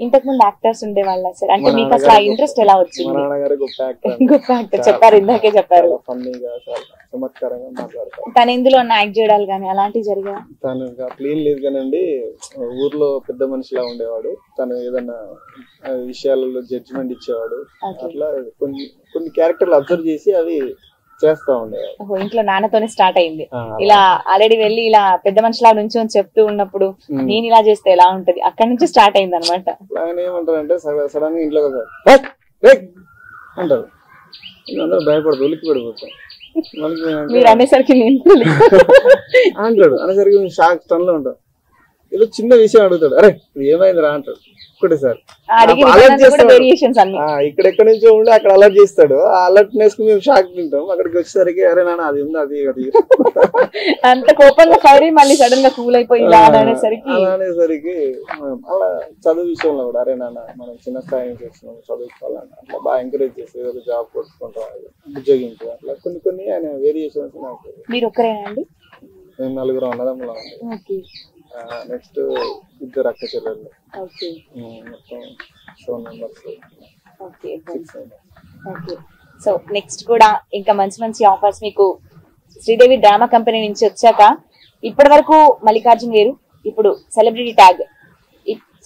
ఇంతకు ముందు యాక్టర్స్ ఉండే వాళ్ళ సార్? అంటే మీకు అసలు ఆ ఇంట్రెస్ట్ ఎలా వచ్చింది? మా నాన్నగారు గొప్ప యాక్టర్ చెప్పారు, ఇందాకే చెప్పారు. ఫన్నీగా చాలా చమత్కారంగా మాట్లాడతారు. తను ఎందులో యాక్ట్ చేయడాలు కానీ అలాంటివి జరిగా? తను క్లీన్ లేదు కానండి, ఊర్లో పెద్ద మనిషిలా ఉండేవాడు. తను ఏదన్నా విషయాలలో జడ్జిమెంట్ ఇచ్చేవాడు. అట్లా కొన్ని క్యారెక్టర్లు అబ్జర్వ్ చేసి అవి చేస్తా ఉండేవాడు. ఇంట్లో నాన్నతోనే స్టార్ట్ అయింది ఇలా, ఆల్రెడీ వెళ్ళి ఇలా పెద్ద మనిషిలా నుంచి చెప్తూ ఉన్నప్పుడు నేను ఇలా చేస్తే ఎలా ఉంటది, అక్కడి నుంచి స్టార్ట్ అయింది అనమాట. ఆయన ఏమంటారంటే సడన్ గా ఇంట్లో అంటారు, అందరూ భయపడదు, ఉలిక్కి పడిపోతాం. మీరు అనేసరికి అంటాడు, అనేసరికి షాక్ స్టన్ లో ఉంటాం. ఏదో చిన్న విషయం అడుగుతాడు, అరే ఏమైంది రా అంటాడు ఒకటేసారి. ఇక్కడెక్కడి నుంచో ఉండి అక్కడ అలర్ట్ చేస్తాడు. ఆ అలర్ట్నెస్ కు మేము షాక్ తింటాం. అక్కడికి వచ్చేసరికి అరే నాన్న అది ఉంది అది అంత కోపంగా మళ్ళీ సడన్ గా కూల్ అయిపోయి అనేసరికి అలా చదువు విషయంలో కూడా అరే నాన్న మనం చిన్న స్థాయి నుంచి వచ్చినాం, చదువుకోవాలన్న అట్లా బాగా ఎంకరేజ్ చేసి ఏదో జాబ్ కొట్టుకుంటాం, ఉద్యోగించు, అట్లా కొన్ని ఆయన వేరియేషన్స్ నాకు. మీరు ఒక్కరేనా అండి? మేము నలుగురు అన్నదమ్ములం అండి. నెక్స్ట్ ఇద్దరు అక్క చెల్లెళ్ళు, మొత్తం 7 members. సో నెక్స్ట్ కూడా ఇంకా మంచి ఆఫర్స్ మీకు శ్రీదేవి డ్రామా కంపెనీ నుంచి వచ్చాక ఇప్పటి వరకు మల్లికార్జున్ వేరు, ఇప్పుడు celebrity tag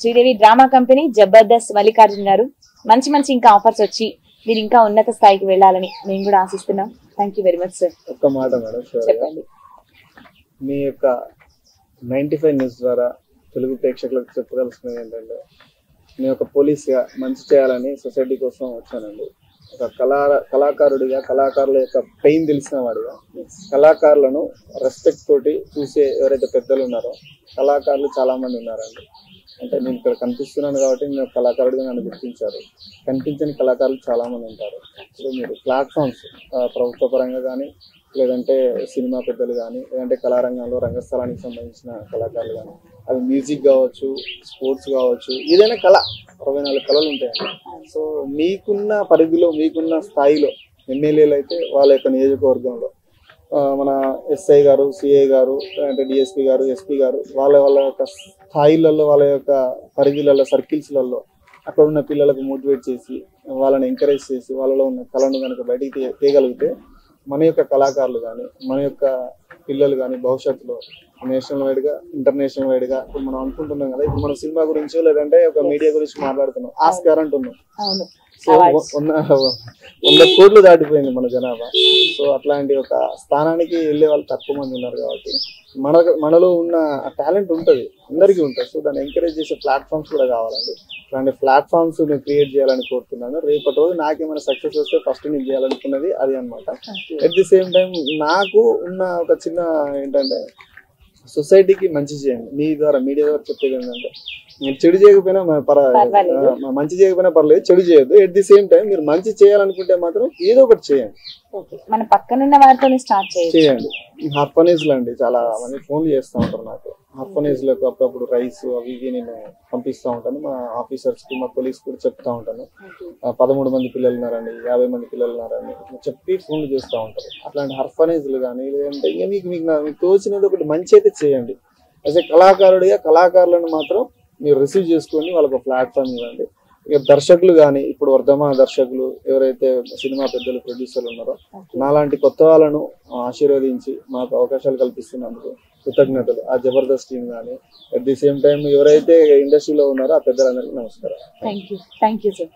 Sridevi drama company Jabardasth Mallikarjun గారు. మంచి ఇంకా ఆఫర్స్ వచ్చి మీరు ఇంకా ఉన్నత స్థాయికి వెళ్ళాలని మేము కూడా ఆశిస్తున్నాం. Thank you very much sir. ఒక్క మాట మేడం చెప్పండి, మీ యొక్క 95 న్యూస్ ద్వారా తెలుగు ప్రేక్షకులకు చెప్పగలుగుతున్నది ఏంటంటే నేను ఒక పోలీస్గా మంచి చేయాలని సొసైటీ కోసం వచ్చానండి. ఒక కళాకారుడిగా, కళాకారుల యొక్క పెయిన్ తెలిసిన వాడిగా, కళాకారులను రెస్పెక్ట్ తోటి చూసే ఎవరైతే పెద్దలు ఉన్నారో, కళాకారులు చాలా మంది ఉన్నారండి. అంటే నేను ఇక్కడ కనిపిస్తున్నాను కాబట్టి నేను కళాకారుడిగా నన్ను గుర్తించారు. కనిపించని కళాకారులు చాలా మంది ఉంటారు. సో మీరు ప్లాట్ఫామ్స్ ప్రభుత్వ పరంగా కానీ, లేదంటే సినిమా పెద్దలు కానీ, లేదంటే కళారంగంలో రంగస్థలానికి సంబంధించిన కళాకారులు కానీ, అది మ్యూజిక్ కావచ్చు, స్పోర్ట్స్ కావచ్చు, ఏదైనా కళ 64 కళలు ఉంటాయండి. సో మీకున్న పరిధిలో, మీకున్న స్థాయిలో ఎమ్మెల్యేలు అయితే వాళ్ళ యొక్క నియోజకవర్గంలో మన ఎస్ఐ గారు, సిఐ గారు, అంటే డిఎస్పీ గారు, ఎస్పీ గారు, వాళ్ళ యొక్క స్థాయిలలో, వాళ్ళ యొక్క పరిధిలలో, సర్కిల్స్లలో అక్కడ ఉన్న పిల్లలకు మోటివేట్ చేసి, వాళ్ళని ఎంకరేజ్ చేసి, వాళ్ళలో ఉన్న కళను కనుక బయటికి తీయగలిగితే మన యొక్క కళాకారులు కానీ, మన యొక్క పిల్లలు కానీ భవిష్యత్తులో నేషనల్ వైడ్గా, ఇంటర్నేషనల్ వైడ్గా ఇప్పుడు మనం అనుకుంటున్నాం కదా, ఇప్పుడు మనం సినిమా గురించి లేదంటే ఒక మీడియా గురించి మాట్లాడుతున్నాం, ఆస్కార్ అంటున్నాం. సో 100 కోట్లు దాటిపోయింది మన జనాభా. సో అట్లాంటి ఒక స్థానానికి వెళ్ళే వాళ్ళు తక్కువ మంది ఉన్నారు కాబట్టి మనలో ఉన్న టాలెంట్ ఉంటుంది, అందరికీ ఉంటుంది. సో దాన్ని ఎంకరేజ్ చేసే ప్లాట్ఫామ్స్ కూడా కావాలండి. అలాంటి ప్లాట్ఫామ్స్ నేను క్రియేట్ చేయాలని కోరుతున్నాను. రేపటి రోజు నాకేమైనా సక్సెస్ వస్తే ఫస్ట్ నేను చేయాలనుకున్నది అది అనమాట. అట్ ది సేమ్ టైం నాకు ఉన్న ఒక చిన్న ఏంటంటే, సొసైటీకి మంచి చేయండి. మీ ద్వారా, మీడియా ద్వారా చెప్పేది ఏంటంటే, చెడు చేయకపోయినా మంచి చేయకపోయినా పర్లేదు, చెడు చేయొద్దు. ఎట్ ది సేమ్ టైం మీరు మంచి చేయాలనుకుంటే మాత్రం ఏదో ఒకటి చేయండి. మన పక్కనున్న వారితో స్టార్ట్ చేయండి. హర్ఫనేజ్ లో అండి చాలా మంది ఫోన్లు చేస్తూ ఉంటారు నాకు. హర్ఫనేజ్ లకు అప్పుడప్పుడు రైస్ అవి ఇవి నేను పంపిస్తూ ఉంటాను. మా ఆఫీసర్స్ కి, మా కొలీగ్స్ కూడా చెప్తా ఉంటాను. 13 మంది పిల్లలు ఉన్నారండి, 50 మంది పిల్లలు ఉన్నారండి చెప్పి ఫోన్లు చేస్తూ ఉంటారు. అట్లాంటి హర్ఫనేజ్లు కానీ, లేదంటే ఇంకా మీకు తోచినది ఒకటి మంచి అయితే చేయండి. యాజ్ ఏ కళాకారుడిగా కళాకారులను మాత్రం మీరు రిసీవ్ చేసుకొని వాళ్ళకి ప్లాట్ఫామ్ ఇవ్వండి. ఇక దర్శకులు కానీ, ఇప్పుడు వర్ధమాన దర్శకులు ఎవరైతే సినిమా పెద్దలు, ప్రొడ్యూసర్లు ఉన్నారో, నాలాంటి కొత్త వాళ్ళను ఆశీర్వదించి మాకు అవకాశాలు కల్పిస్తున్నందుకు కృతజ్ఞతలు. ఆ జబర్దస్త్ టీం కానీ, అట్ ది సేమ్ టైం ఎవరైతే ఇండస్ట్రీలో ఉన్నారో ఆ పెద్దలందరికీ నమస్కారం. Thank you sir.